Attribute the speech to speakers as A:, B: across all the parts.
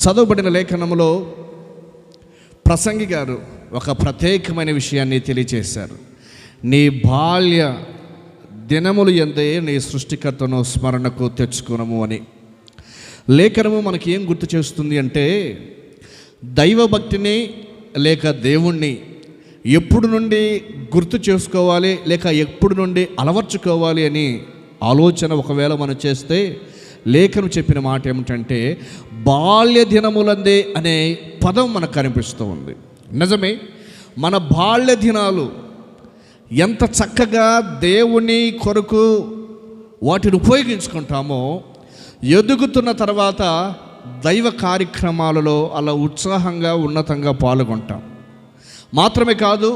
A: చదవబడిన లేఖనములో ప్రసంగి గారు ఒక ప్రత్యేకమైన విషయాన్ని తెలియచేశారు. నీ బాల్య దినములు యందే నీ సృష్టికర్తను స్మరణకు తెచ్చుకునము అని. లేఖనము మనకి ఏం గుర్తు చేస్తుంది అంటే, దైవభక్తిని లేక దేవుణ్ణి ఎప్పుడు నుండి గుర్తు చేసుకోవాలి లేక ఎప్పుడు నుండి అలవర్చుకోవాలి అని ఆలోచన ఒకవేళ మనం చేస్తే, లేఖను చెప్పిన మాట ఏమిటంటే బాల్య దినములందే అనే పదం మనకు కనిపిస్తూ ఉంది. నిజమే, మన బాల్య దినాలు ఎంత చక్కగా దేవుని కొరకు వాటిని ఉపయోగించుకుంటామో, ఎదుగుతున్న తర్వాత దైవ కార్యక్రమాలలో అలా ఉత్సాహంగా ఉన్నతంగా పాల్గొంటాం. మాత్రమే కాదు,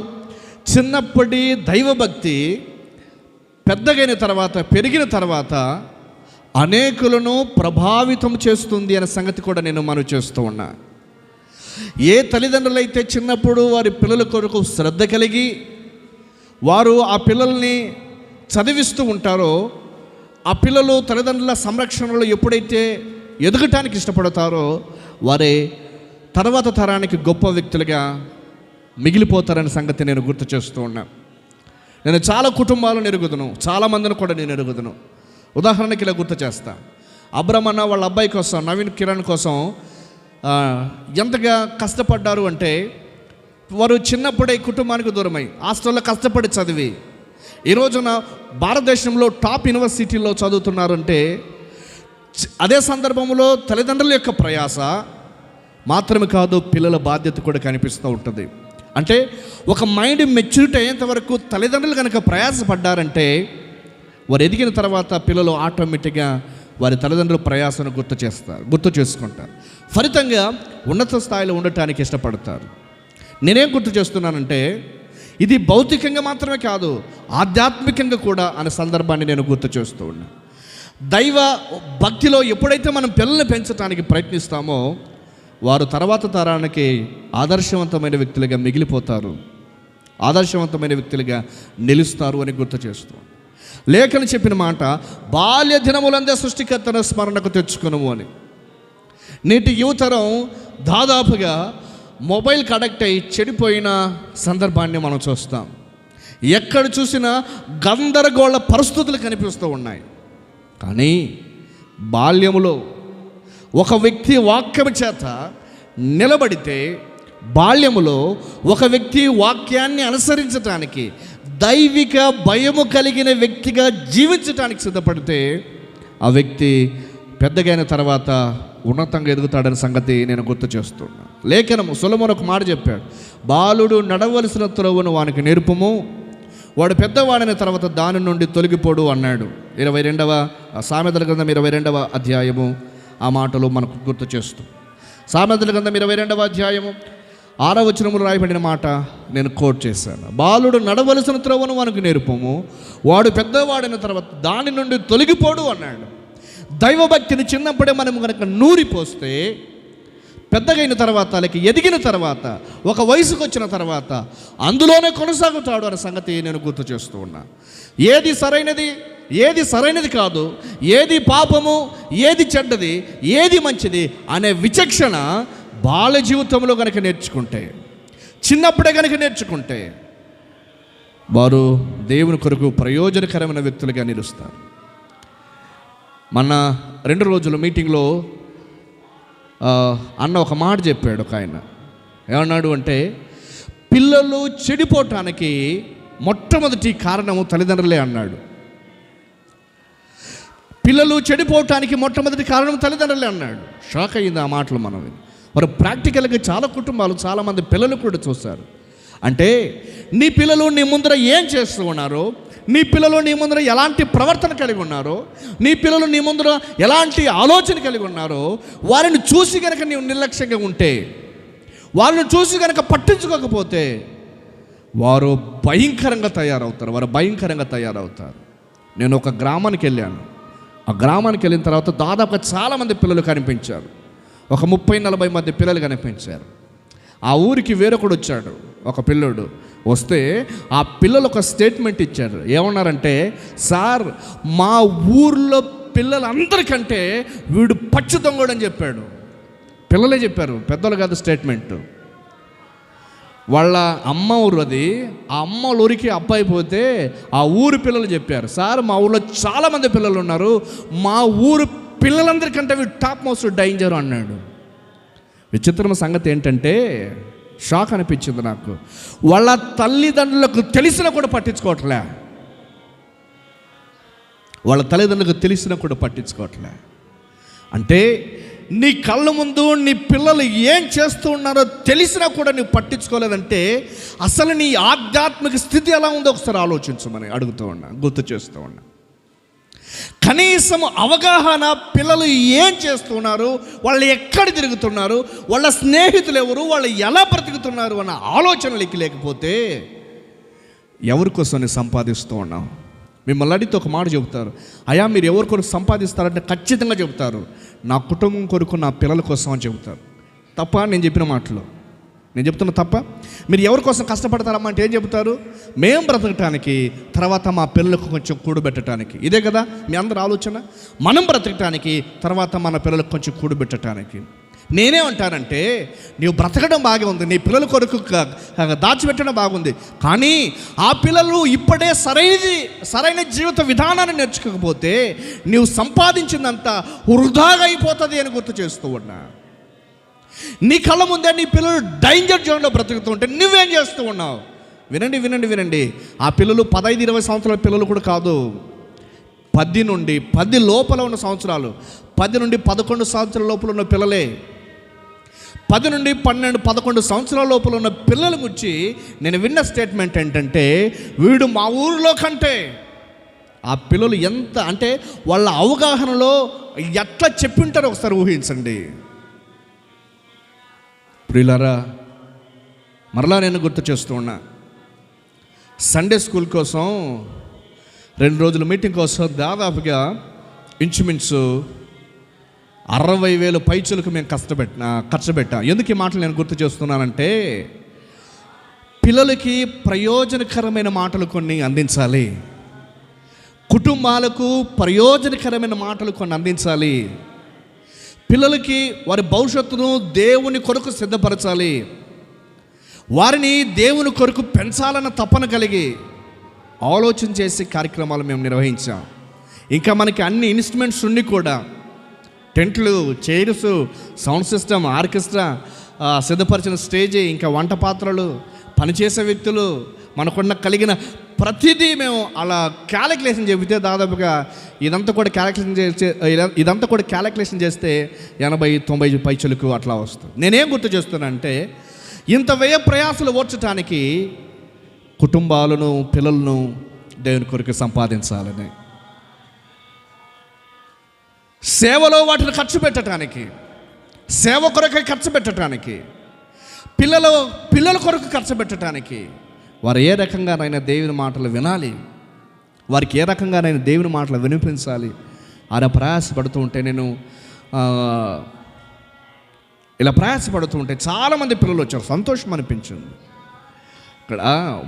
A: చిన్నప్పటి దైవభక్తి పెద్దగైన తర్వాత పెరిగిన తర్వాత అనేకులను ప్రభావితం చేస్తుంది అనే సంగతి కూడా నేను మనవి చేస్తూ ఉన్నా. ఏ తల్లిదండ్రులైతే చిన్నప్పుడు వారి పిల్లల కొరకు శ్రద్ధ కలిగి వారు ఆ పిల్లల్ని చదివిస్తూ ఉంటారో, ఆ పిల్లలు తల్లిదండ్రుల సంరక్షణలో ఎప్పుడైతే ఎదగటానికి ఇష్టపడతారో వారే తర్వాత తరానికి గొప్ప వ్యక్తులుగా మిగిలిపోతారనే సంగతి నేను గుర్తు చేస్తూ ఉన్నా. నేను చాలా కుటుంబాలను ఎరుగుదును, చాలామందిని కూడా నేను ఎరుగుదును. ఉదాహరణకి ఇలా గుర్తు చేస్తా. అబ్రహ్మన్న వాళ్ళ అబ్బాయి కోసం, నవీన్ కిరణ్ కోసం ఎంతగా కష్టపడ్డారు అంటే, వారు చిన్నప్పుడే కుటుంబానికి దూరమై హాస్టల్లో కష్టపడి చదివి ఈ రోజున భారతదేశంలో టాప్ యూనివర్సిటీలో చదువుతున్నారంటే, అదే సందర్భంలో తల్లిదండ్రుల యొక్క ప్రయాస మాత్రమే కాదు, పిల్లల బాధ్యత కూడా కనిపిస్తూ ఉంటుంది. అంటే ఒక మైండ్ మెచ్యూరిటీ అయ్యేంత వరకు తల్లిదండ్రులు కనుక ప్రయాసపడ్డారంటే, వారు ఎదిగిన తర్వాత పిల్లలు ఆటోమేటిక్గా వారి తల్లిదండ్రుల ప్రయాసను గుర్తు చేసుకుంటారు. ఫలితంగా ఉన్నత స్థాయిలో ఉండటానికి ఇష్టపడతారు. నేనేం గుర్తు చేస్తున్నానంటే, ఇది భౌతికంగా మాత్రమే కాదు, ఆధ్యాత్మికంగా కూడా అనే సందర్భాన్ని నేను గుర్తు చేస్తూ ఉన్నా. దైవ భక్తిలో ఎప్పుడైతే మనం పిల్లల్ని పెంచడానికి ప్రయత్నిస్తామో, వారు తర్వాత తరానికి ఆదర్శవంతమైన వ్యక్తులుగా మిగిలిపోతారు, ఆదర్శవంతమైన వ్యక్తులుగా నిలుస్తారు అని గుర్తు చేస్తూ. లేఖను చెప్పిన మాట, బాల్య దినములందే సృష్టికర్తను స్మరణకు తెచ్చుకునము అని. నేటి యువతరం దాదాపుగా మొబైల్కి అడక్ట్ అయి చెడిపోయిన సందర్భాన్ని మనం చూస్తాం. ఎక్కడ చూసినా గందరగోళ పరిస్థితులు కనిపిస్తూ ఉన్నాయి. కానీ బాల్యములో ఒక వ్యక్తి వాక్యం చేత నిలబడితే, బాల్యములో ఒక వ్యక్తి వాక్యాన్ని అనుసరించటానికి, దైవిక భయము కలిగిన వ్యక్తిగా జీవించటానికి సిద్ధపడితే, ఆ వ్యక్తి పెద్దగైన తర్వాత ఉన్నతంగా ఎదుగుతాడనే సంగతి నేను గుర్తు చేస్తున్నా. లేఖనము సొలొమోను ఒక మాట చెప్పాడు, బాలుడు నడవలసిన త్రోవను వానికి నేర్పుము, వాడు పెద్దవాడైన తర్వాత దాని నుండి తొలగిపోడు అన్నాడు. 22వ సామెతల గ్రంథం 22వ అధ్యాయము ఆ మాటలు మనకు గుర్తు చేస్తూ, సామెతల గ్రంథం 22వ అధ్యాయము 6వ వచనములో రాయబడిన మాట నేను కోట్ చేశాను. బాలుడు నడవలసిన త్రోవను వానికి నేర్పము, వాడు పెద్దవాడైన తర్వాత దాని నుండి తొలగిపోడు అన్నాడు. దైవభక్తిని చిన్నప్పుడే మనం కనుక నూరిపోస్తే, పెద్దగైన తర్వాత లేక ఎదిగిన తర్వాత ఒక వయసుకు వచ్చిన తర్వాత అందులోనే కొనసాగుతాడు అనే సంగతి నేను గుర్తు చేస్తూ ఉన్నా. ఏది సరైనది, ఏది సరైనది కాదు, ఏది పాపము, ఏది చెడ్డది, ఏది మంచిది అనే విచక్షణ బాల్య జీవితంలో కనుక నేర్చుకుంటే, చిన్నప్పుడే కనుక నేర్చుకుంటే, వారు దేవుని కొరకు ప్రయోజనకరమైన వ్యక్తులుగా నిలుస్తారు. మొన్న 2 రోజుల మీటింగ్లో అన్న ఒక మాట చెప్పాడు. ఒక ఆయన ఏమన్నాడు అంటే, పిల్లలు చెడిపోవటానికి మొట్టమొదటి కారణము తల్లిదండ్రులే అన్నాడు. పిల్లలు చెడిపోవటానికి మొట్టమొదటి కారణం తల్లిదండ్రులే అన్నాడు. షాక్ అయ్యింది ఆ మాటలు మనం. మరి ప్రాక్టికల్గా చాలా కుటుంబాలు, చాలామంది పిల్లలు కూడా చూస్తారు. అంటే నీ పిల్లలు నీ ముందర ఏం చేస్తూ ఉన్నారో, నీ పిల్లలు నీ ముందర ఎలాంటి ప్రవర్తన కలిగి ఉన్నారో, నీ పిల్లలు నీ ముందర ఎలాంటి ఆలోచన కలిగి ఉన్నారో, వారిని చూసి కనుక నీవు నిర్లక్ష్యంగా ఉంటే, వారిని చూసి కనుక పట్టించుకోకపోతే, వారు భయంకరంగా తయారవుతారు. నేను ఒక గ్రామానికి వెళ్ళాను. ఆ గ్రామానికి వెళ్ళిన తర్వాత దాదాపుగా చాలామంది పిల్లలు కనిపించారు. ఒక 30-40 మంది పిల్లలు కనిపించారు. ఆ ఊరికి వేరొకడు వచ్చాడు, ఒక పిల్లోడు వస్తే ఆ పిల్లలు ఒక స్టేట్మెంట్ ఇచ్చారు. ఏమన్నారంటే, సార్ మా ఊర్లో పిల్లలందరికంటే వీడు పచ్చి దొంగడు అని చెప్పాడు. పిల్లలే చెప్పారు, పెద్దలు కాదు స్టేట్మెంట్. వాళ్ళ అమ్మ ఊరు అది. ఆ అమ్మ ఊరికి అబ్బాయి పోతే ఆ ఊరు పిల్లలు చెప్పారు, సార్ మా ఊళ్ళో చాలామంది పిల్లలు ఉన్నారు, మా ఊరు పిల్లలందరికంటే వీడు టాప్ మోస్ట్ డేంజర్ అన్నాడు. విచిత్రమైన సంగతి ఏంటంటే, షాక్ అనిపించింది నాకు. వాళ్ళ తల్లిదండ్రులకు తెలిసినా కూడా పట్టించుకోవట్లే. వాళ్ళ తల్లిదండ్రులకు తెలిసినా కూడా పట్టించుకోవట్లే. అంటే నీ కళ్ళ ముందు నీ పిల్లలు ఏం చేస్తూ ఉన్నారో తెలిసినా కూడా నువ్వు పట్టించుకోలేదంటే అసలు నీ ఆధ్యాత్మిక స్థితి ఎలా ఉందో ఒకసారి ఆలోచించమని అడుగుతూ ఉన్నా, గుర్తు చేస్తూ ఉన్నా. కనీసం అవగాహన, పిల్లలు ఏం చేస్తున్నారు, వాళ్ళు ఎక్కడ తిరుగుతున్నారు, వాళ్ళ స్నేహితులు ఎవరు, వాళ్ళు ఎలా బ్రతుకుతున్నారు అన్న ఆలోచనలకి లేకపోతే ఎవరి కోసం నేను సంపాదిస్తూ ఉన్నావు? మిమ్మల్ని అడిగితే ఒక మాట చెబుతారు, అయ్యా మీరు ఎవరి కొరకు సంపాదిస్తారంటే ఖచ్చితంగా చెబుతారు, నా కుటుంబం కొరకు, నా పిల్లల కోసం అని చెబుతారు. తప్ప నేను చెప్పిన మాటలు? నేను చెప్తున్నా తప్ప? మీరు ఎవరి కోసం కష్టపడతారమ్మా అంటే ఏం చెబుతారు? మేము బ్రతకటానికి, తర్వాత మా పిల్లలకు కొంచెం కూడబెట్టడానికి. ఇదే కదా మీ అందరి ఆలోచన. మనం బ్రతకటానికి, తర్వాత మన పిల్లలకు కొంచెం కూడబెట్టడానికి. నేనేమంటానంటే, నీవు బ్రతకడం బాగా ఉంది, నీ పిల్లల కొరకు దాచిపెట్టడం బాగుంది, కానీ ఆ పిల్లలు ఇప్పుడే సరైన జీవిత విధానాన్ని నేర్చుకోకపోతే నీవు సంపాదించిందంతా వృధాగా అయిపోతుంది అని గుర్తు చేస్తూ ఉన్నా. నీ కళ్ళ ముందే నీ పిల్లలు డేంజర్ జోన్లో బ్రతుకుతూ ఉంటే నువ్వేం చేస్తూ ఉన్నావు? వినండి. ఆ పిల్లలు 15-20 సంవత్సరాల పిల్లలు కూడా కాదు, 10 నుండి 10 లోపల ఉన్న సంవత్సరాలు, 10 నుండి 11 సంవత్సరాల లోపల ఉన్న పిల్లలే, 10 నుండి 12, 11 సంవత్సరాల లోపల ఉన్న పిల్లల గురించి నేను విన్న స్టేట్మెంట్ ఏంటంటే, వీడు మా ఊరిలో కంటే, ఆ పిల్లలు ఎంత అంటే వాళ్ళ అవగాహనలో ఎట్లా చెప్పి ఉంటారో ఒకసారి ఊహించండి. ప్రియులారా, మరలా నేను గుర్తు చేస్తూ ఉన్నా, సండే స్కూల్ కోసం 2 రోజుల మీటింగ్ కోసం దాదాపుగా ఇంచుమించు 60,000 పైచులకు మేము ఖర్చు పెట్టాం. ఎందుకు ఈ మాటలు నేను గుర్తు చేస్తున్నానంటే, పిల్లలకి ప్రయోజనకరమైన మాటలు కొన్ని అందించాలి, కుటుంబాలకు ప్రయోజనకరమైన మాటలు కొన్ని అందించాలి, పిల్లలకి వారి భవిష్యత్తును దేవుని కొరకు సిద్ధపరచాలి, వారిని దేవుని కొరకు పెంచాలన్న తపన కలిగి ఆలోచన చేసే కార్యక్రమాలు మేము నిర్వహించాం. ఇంకా మనకి అన్ని ఇన్స్ట్రుమెంట్స్ ఉండి కూడా, టెంట్లు, చైర్స్, సౌండ్ సిస్టమ్, ఆర్కెస్ట్రా, సిద్ధపరిచిన స్టేజీ, ఇంకా వంట పాత్రలు, పనిచేసే వ్యక్తులు, మనకున్న కలిగిన ప్రతిదీ మేము అలా క్యాలిక్యులేషన్ చెబితే దాదాపుగా ఇదంతా కూడా క్యాలిక్యులేషన్ చేస్తే 80-90 పైచలకు అట్లా వస్తుంది. నేనేం గుర్తు చేస్తున్నా అంటే, ఇంత వ్యయ ప్రయాసలు ఓర్చడానికి కుటుంబాలను, పిల్లలను దేవుని కొరకు సంపాదించాలని, సేవలో వాటిని ఖర్చు పెట్టడానికి, సేవ కొరకు ఖర్చు పెట్టడానికి, పిల్లల కొరకు ఖర్చు పెట్టడానికి, వారు ఏ రకంగానైనా దేవుని మాటలు వినాలి, వారికి ఏ రకంగానైనా దేవుని మాటలు వినిపించాలి అలా ప్రయాసపడుతూ ఉంటే, నేను ఇలా ప్రయాసపడుతూ ఉంటే చాలామంది పిల్లలు వచ్చారు, సంతోషం అనిపించింది. ఇక్కడ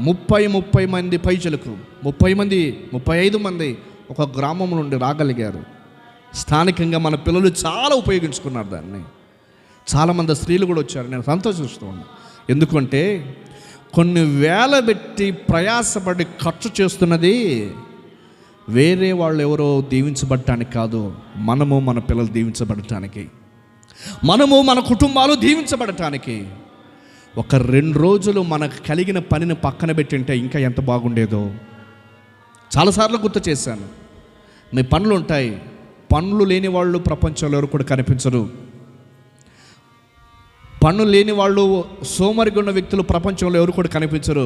A: 30 మంది పైచలకు, 30 మంది 35 మంది ఒక గ్రామం నుండి రాగలిగారు. స్థానికంగా మన పిల్లలు చాలా ఉపయోగించుకున్నారు దాన్ని. చాలామంది స్త్రీలు కూడా వచ్చారు. నేను సంతోషిస్తూ ఉన్నాను. ఎందుకంటే కొన్ని వేల పెట్టి ప్రయాసపడి ఖర్చు చేస్తున్నది వేరే వాళ్ళు ఎవరో దీవించబడటానికి కాదు, మనము మన పిల్లలు దీవించబడటానికి, మనము మన కుటుంబాలు దీవించబడటానికి. ఒక 2 రోజులు మనకు కలిగిన పనిని పక్కన పెట్టింటే ఇంకా ఎంత బాగుండేదో. చాలాసార్లు గుర్తు చేశాను, మీ పనులు ఉంటాయి, పనులు లేని వాళ్ళు ప్రపంచంలో ఎవరు కూడా కనిపించరు. పనులు లేని వాళ్ళు, సోమరిగా ఉన్న వ్యక్తులు ప్రపంచంలో ఎవరు కూడా కనిపించరు.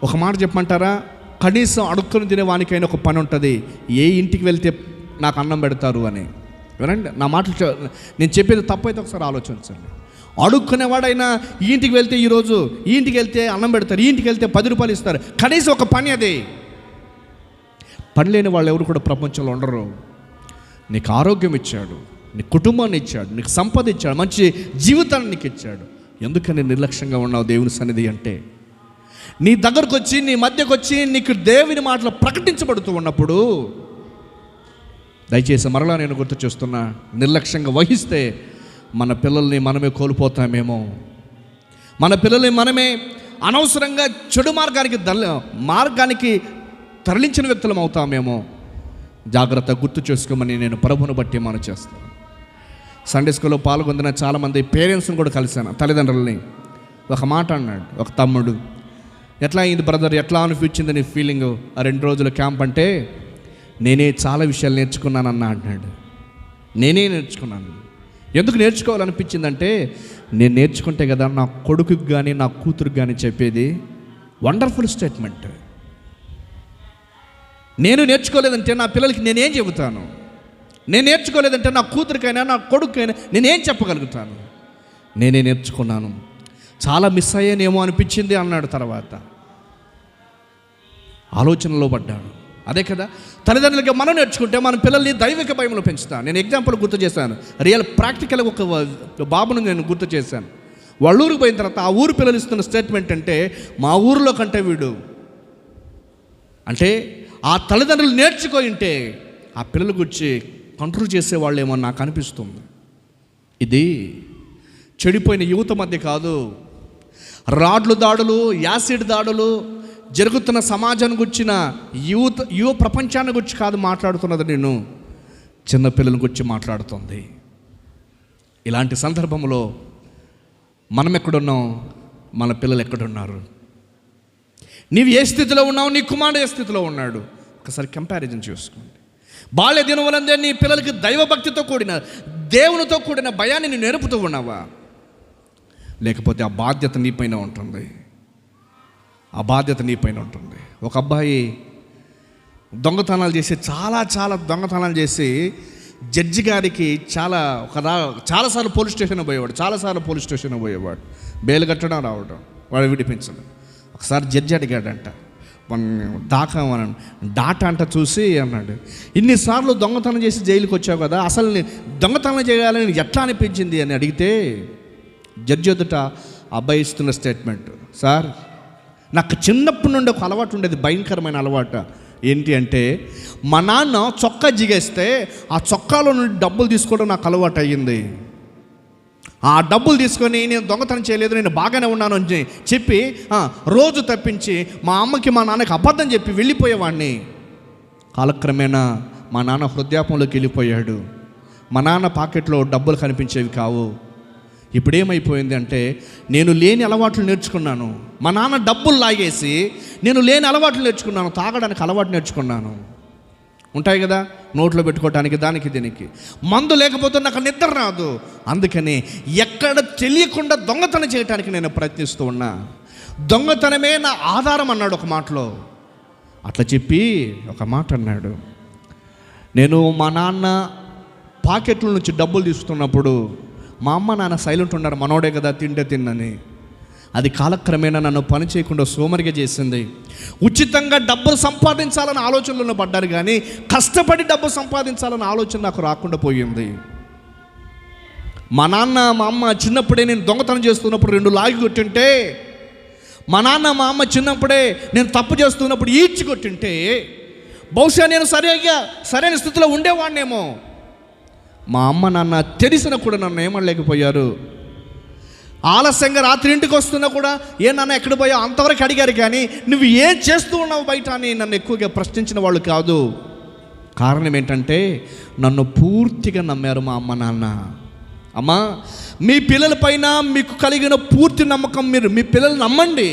A: ఒక మాట చెప్పమంటారా, కనీసం అడుక్కుని తినేవానికైనా ఒక పని ఉంటుంది, ఏ ఇంటికి వెళ్తే నాకు అన్నం పెడతారు అని. వినండి నా మాటలు, నేను చెప్పేది తప్పైతే ఒకసారి ఆలోచించండి. అడుక్కునేవాడైనా ఈ ఇంటికి వెళ్తే, ఈరోజు ఈ ఇంటికి వెళ్తే అన్నం పెడతారు, ఈ ఇంటికి వెళ్తే 10 రూపాయలు ఇస్తారు, కనీసం ఒక పని అది. పని లేని వాళ్ళు ఎవరు కూడా ప్రపంచంలో ఉండరు. నీకు ఆరోగ్యం ఇచ్చాడు, నీ కుటుంబాన్ని ఇచ్చాడు, నీకు సంపద ఇచ్చాడు, మంచి జీవితాన్ని నీకు ఇచ్చాడు. ఎందుకని నిర్లక్ష్యంగా ఉన్నావు దేవుని సన్నిధి అంటే? నీ దగ్గరకు వచ్చి, నీ మధ్యకు వచ్చి నీకు దేవుని మాటలు ప్రకటించబడుతూ ఉన్నప్పుడు దయచేసి మరలా నేను గుర్తు చేస్తున్నా, నిర్లక్ష్యంగా వహిస్తే మన పిల్లల్ని మనమే కోల్పోతామేమో, మన పిల్లల్ని మనమే అనవసరంగా చెడు మార్గానికి తరలించిన వ్యక్తులం అవుతామేమో. జాగ్రత్త గుర్తు చేసుకోమని నేను ప్రభువును బట్టి మనం చేస్తాను. సండే స్కూల్లో పాల్గొందిన చాలామంది పేరెంట్స్ని కూడా కలిశాను, తల్లిదండ్రులని. ఒక మాట అన్నాడు ఒక తమ్ముడు, ఎట్లా అయింది బ్రదర్, ఎట్లా అనిపించింది నీ ఫీలింగ్ 2 రోజుల క్యాంప్ అంటే? నేనే చాలా విషయాలు నేర్చుకున్నానన్నా అన్నాడు. నేనే నేర్చుకున్నాను. ఎందుకు నేర్చుకోవాలనిపించిందంటే, నేను నేర్చుకుంటే కదా నా కొడుకుకి కానీ నా కూతురికి కానీ చెప్పేది. Wonderful statement. నేను నేర్చుకోలేదంటే నా పిల్లలకి నేనేం చెబుతాను? నేను నేర్చుకోలేదంటే నా కూతురికైనా నా కొడుకైనా నేనేం చెప్పగలుగుతాను? నేనే నేర్చుకున్నాను, చాలా మిస్ అయ్యానేమో అనిపించింది అన్నాడు. తర్వాత ఆలోచనలో పడ్డాడు. అదే కదా తల్లిదండ్రులకి మనం నేర్చుకుంటే మన పిల్లల్ని దైవిక భయంలో పెంచుతాను. నేను ఎగ్జాంపుల్ గుర్తు చేశాను, ప్రాక్టికల్గా ఒక బాబును నేను గుర్తు చేశాను. వాళ్ళ ఊరికి పోయిన తర్వాత ఆ ఊరు పిల్లలు ఇస్తున్న స్టేట్మెంట్ అంటే, మా ఊరిలో కంటే వీడు అంటే ఆ తల్లిదండ్రులు నేర్చుకుంటే ఆ పిల్లల గురించి కంట్రోల్ చేసేవాళ్ళేమో నాకు అనిపిస్తుంది. ఇది చెడిపోయిన యువత మధ్య కాదు, రాడ్లు దాడులు, యాసిడ్ దాడులు జరుగుతున్న సమాజాన్ని గురించిన యువ ప్రపంచాన్ని గురించి కాదు మాట్లాడుతున్నది. నేను చిన్నపిల్లల గురించి మాట్లాడుతుంది. ఇలాంటి సందర్భంలో మనం ఎక్కడున్నాం, మన పిల్లలు ఎక్కడున్నారు? నీవు ఏ స్థితిలో ఉన్నావు, నీ కుమారుడు ఏ స్థితిలో ఉన్నాడు? ఒకసారి కంపారిజన్ చేసుకోండి. బాల్య దినములందే నీ పిల్లలకి దైవభక్తితో కూడిన, దేవునితో కూడిన భయాన్ని నేను నేర్పుతూ ఉన్నావా? లేకపోతే ఆ బాధ్యత నీపైన ఉంటుంది. ఆ బాధ్యత నీపైన ఉంటుంది. ఒక అబ్బాయి దొంగతనాలు చేసి చాలా దొంగతనాలు చేసి జడ్జి గారికి చాలాసార్లు పోలీస్ స్టేషన్ పోయేవాడు. బెయిల్ కట్టడం రావడం, వాడు విడిపించడం. ఒకసారి జడ్జి అడిగాడంట, డాటా అంట చూసి అన్నాడు, ఇన్నిసార్లు దొంగతనం చేసి జైలుకి వచ్చావు కదా, అసలు దొంగతనం చేయాలని ఎట్లా అనిపించింది అని అడిగితే, జడ్జి ఎదుట అబ్బాయి ఇస్తున్న స్టేట్మెంట్, సార్ నాకు చిన్నప్పటి నుండి ఒక అలవాటు ఉండేది, భయంకరమైన అలవాటు. ఏంటి అంటే, మా నాన్న చొక్కా జిగేస్తే ఆ చొక్కాలో నుండి డబ్బులు తీసుకోవడం నాకు అలవాటు అయ్యింది. ఆ డబ్బులు తీసుకొని నేను దొంగతనం చేయలేదు, నేను బాగానే ఉన్నాను అని చెప్పి రోజు తప్పించి మా అమ్మకి మా నాన్నకి అబద్ధం చెప్పి వెళ్ళిపోయేవాడిని. కాలక్రమేణా మా నాన్న హృదయాపంలోకి వెళ్ళిపోయాడు. మా నాన్న పాకెట్లో డబ్బులు కనిపించేవి కావు. ఇప్పుడు ఏమైపోయింది అంటే, నేను లేని అలవాట్లు నేర్చుకున్నాను. మా నాన్న డబ్బులు లాగేసి నేను లేని అలవాట్లు నేర్చుకున్నాను. తాగడానికి అలవాటు నేర్చుకున్నాను. ఉంటాయి కదా, నోట్లో పెట్టుకోవటానికి, దానికి దీనికి. మందు లేకపోతే నాకు నిద్ర రాదు. అందుకని ఎక్కడ తెలియకుండా దొంగతనం చేయటానికి నేను ప్రయత్నిస్తూ ఉన్నా. దొంగతనమే నా ఆధారం అన్నాడు ఒక మాటలో. అట్లా చెప్పి ఒక మాట అన్నాడు, నేను మా నాన్న పాకెట్ల నుంచి డబ్బులు తీసుకున్నప్పుడు మా అమ్మ నాన్న సైలెంట్ ఉన్నారు, మనోడే కదా తింటే తిన్నని. అది కాలక్రమేణా నన్ను పని చేయకుండా సోమరిగా చేసింది. ఉచితంగా డబ్బులు సంపాదించాలని ఆలోచనలో పడ్డారు, కానీ కష్టపడి డబ్బు సంపాదించాలన్న ఆలోచన నాకు రాకుండా పోయింది. మా నాన్న మా అమ్మ చిన్నప్పుడే నేను దొంగతనం చేస్తున్నప్పుడు 2 లాగి కొట్టింటే, మా నాన్న మా అమ్మ చిన్నప్పుడే నేను తప్పు చేస్తున్నప్పుడు ఈడ్చి కొట్టింటే, బహుశా నేను సరైన స్థితిలో ఉండేవాడినేమో. మా అమ్మ నాన్న తెలిసిన కూడా నన్ను ఏమనలేకపోయారు. ఆలస్యంగా రాత్రి ఇంటికి వస్తున్నా కూడా, ఏ నాన్న ఎక్కడ పోయావు అంతవరకు అడిగారు, కానీ నువ్వు ఏం చేస్తూ ఉన్నావు బయట అని నన్ను ఎక్కువగా ప్రశ్నించిన వాళ్ళు కాదు. కారణం ఏంటంటే, నన్ను పూర్తిగా నమ్మారు మా అమ్మ నాన్న. అమ్మా, మీ పిల్లలపైన మీకు కలిగిన పూర్తి నమ్మకం మీ పిల్లలు నమ్మండి,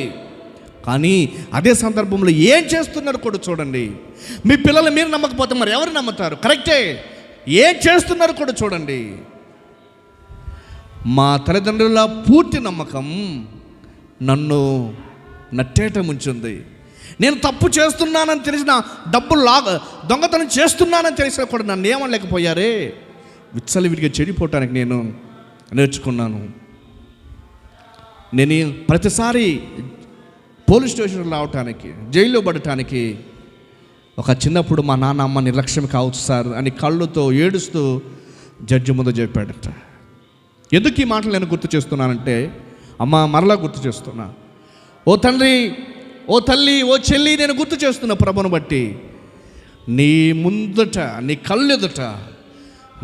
A: కానీ అదే సందర్భంలో ఏం చేస్తున్నారు కూడా చూడండి. మీ పిల్లలు మీరు నమ్మకపోతే మరి ఎవరు నమ్ముతారు? కరెక్టే, ఏం చేస్తున్నారు కూడా చూడండి. మా తల్లిదండ్రుల పూర్తి నమ్మకం నన్ను నట్టేట ముంచుంది. నేను తప్పు చేస్తున్నానని తెలిసిన, దొంగతనం చేస్తున్నానని తెలిసినా కూడా నన్ను ఏమనలేకపోయారే. విచ్చలవిడిగా చెడిపోవటానికి నేను నేర్చుకున్నాను. నేను ప్రతిసారి పోలీస్ స్టేషన్లో రావటానికి, జైల్లో పడటానికి ఒక చిన్నప్పుడు మా నాన్న అమ్మ నిర్లక్ష్యం కావచ్చు సార్ అని కళ్ళుతో ఏడుస్తూ జడ్జి ముందు చెప్పాడట. ఎందుకు ఈ మాటలు నేను గుర్తు చేస్తున్నానంటే, అమ్మ మరలా గుర్తు చేస్తున్నా, ఓ తండ్రి, ఓ తల్లి, ఓ చెల్లి, నేను గుర్తు చేస్తున్నా ప్రభువును బట్టి, నీ ముందట, నీ కళ్ళెదుట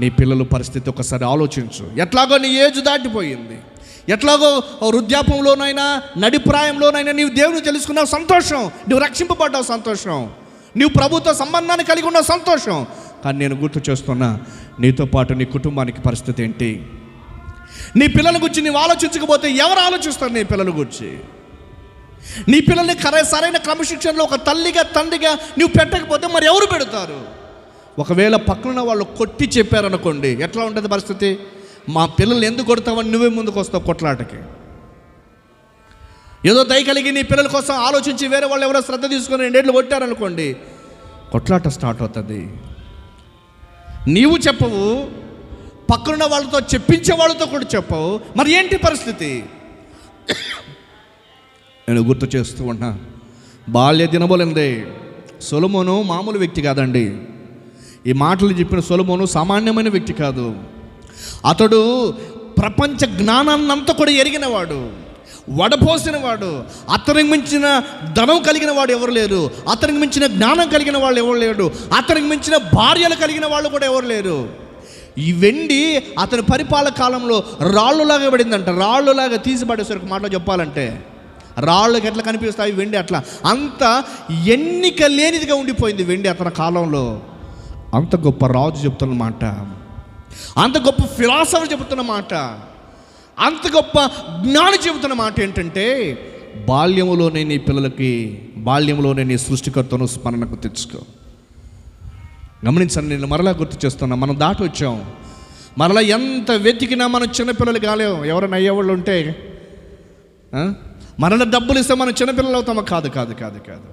A: నీ పిల్లల పరిస్థితి ఒకసారి ఆలోచించు. ఎట్లాగో నీ ఏజ్ దాటిపోయింది, ఎట్లాగో వృద్ధాపంలోనైనా నడిప్రాయంలోనైనా నీవు దేవుని తెలుసుకున్నావు, సంతోషం. నువ్వు రక్షింపబడ్డావు, సంతోషం. నీవు ప్రభుత్వ సంబంధాన్ని కలిగి ఉన్నావు, సంతోషం. కానీ నేను గుర్తు చేస్తున్నా, నీతో పాటు నీ కుటుంబానికి పరిస్థితి ఏంటి? నీ పిల్లల గురించి నీవు ఆలోచించకపోతే ఎవరు ఆలోచిస్తారు నీ పిల్లల గురించి? నీ పిల్లల్ని సరైన క్రమశిక్షణలో ఒక తల్లిగా తండ్రిగా నువ్వు పెట్టకపోతే మరి ఎవరు పెడతారు? ఒకవేళ పక్కన వాళ్ళు కొట్టి చెప్పారనుకోండి, ఎట్లా ఉంటుంది పరిస్థితి? మా పిల్లల్ని ఎందుకు కొడతావని నువ్వే ముందుకు వస్తావు కొట్లాటకి. ఏదో దయ కలిగి నీ పిల్లల కోసం ఆలోచించి వేరే వాళ్ళు ఎవరో శ్రద్ధ తీసుకొని 2 ఏళ్ళు కొట్టారనుకోండి, కొట్లాట స్టార్ట్ అవుతుంది. నీవు చెప్పవు, పక్కనున్న వాళ్ళతో చెప్పించే వాళ్ళతో కూడా చెప్పవు, మరి ఏంటి పరిస్థితి? నేను గుర్తు చేస్తూ ఉన్నా, బాల్య దినములందే సొలొమోను మామూలు వ్యక్తి కాదండి. ఈ మాటలు చెప్పిన సొలొమోను సామాన్యమైన వ్యక్తి కాదు. అతడు ప్రపంచ జ్ఞానాన్నంతా కూడా ఎరిగినవాడు, వడపోసినవాడు. అతనికి మించిన ధనం కలిగిన వాడు ఎవరు లేరు, అతనికి మించిన జ్ఞానం కలిగిన వాళ్ళు ఎవరు లేరు, అతనికి మించిన భార్యలు కలిగిన వాళ్ళు కూడా ఎవరు లేరు. ఈ వెండి అతని పరిపాలన కాలంలో రాళ్ళులాగా పడిందంట. రాళ్ళులాగా తీసిపడేసరికి మాటలో చెప్పాలంటే రాళ్ళకి ఎట్లా కనిపిస్తాయి వెండి, అట్లా అంత ఎన్నిక లేనిదిగా ఉండిపోయింది వెండి అతని కాలంలో. అంత గొప్ప రాజు చెప్తున్న మాట, అంత గొప్ప ఫిలాసఫర్ చెబుతున్న మాట, అంత గొప్ప జ్ఞాని చెబుతున్న మాట ఏంటంటే, బాల్యములోనే నీ పిల్లలకి, బాల్యంలోనే నీ సృష్టికర్తను స్మరణకు తెచ్చుకో. గమనించండి, నేను మరలా గుర్తు చేస్తున్నా, మనం దాటి వచ్చాం. మరలా ఎంత వెతికినా మనం చిన్నపిల్లలు కాలేము. ఎవరైనా అయ్యేవాళ్ళు ఉంటే మరలా డబ్బులు ఇస్తే మనం చిన్నపిల్లలు అవుతామా? కాదు కాదు కాదు కాదు.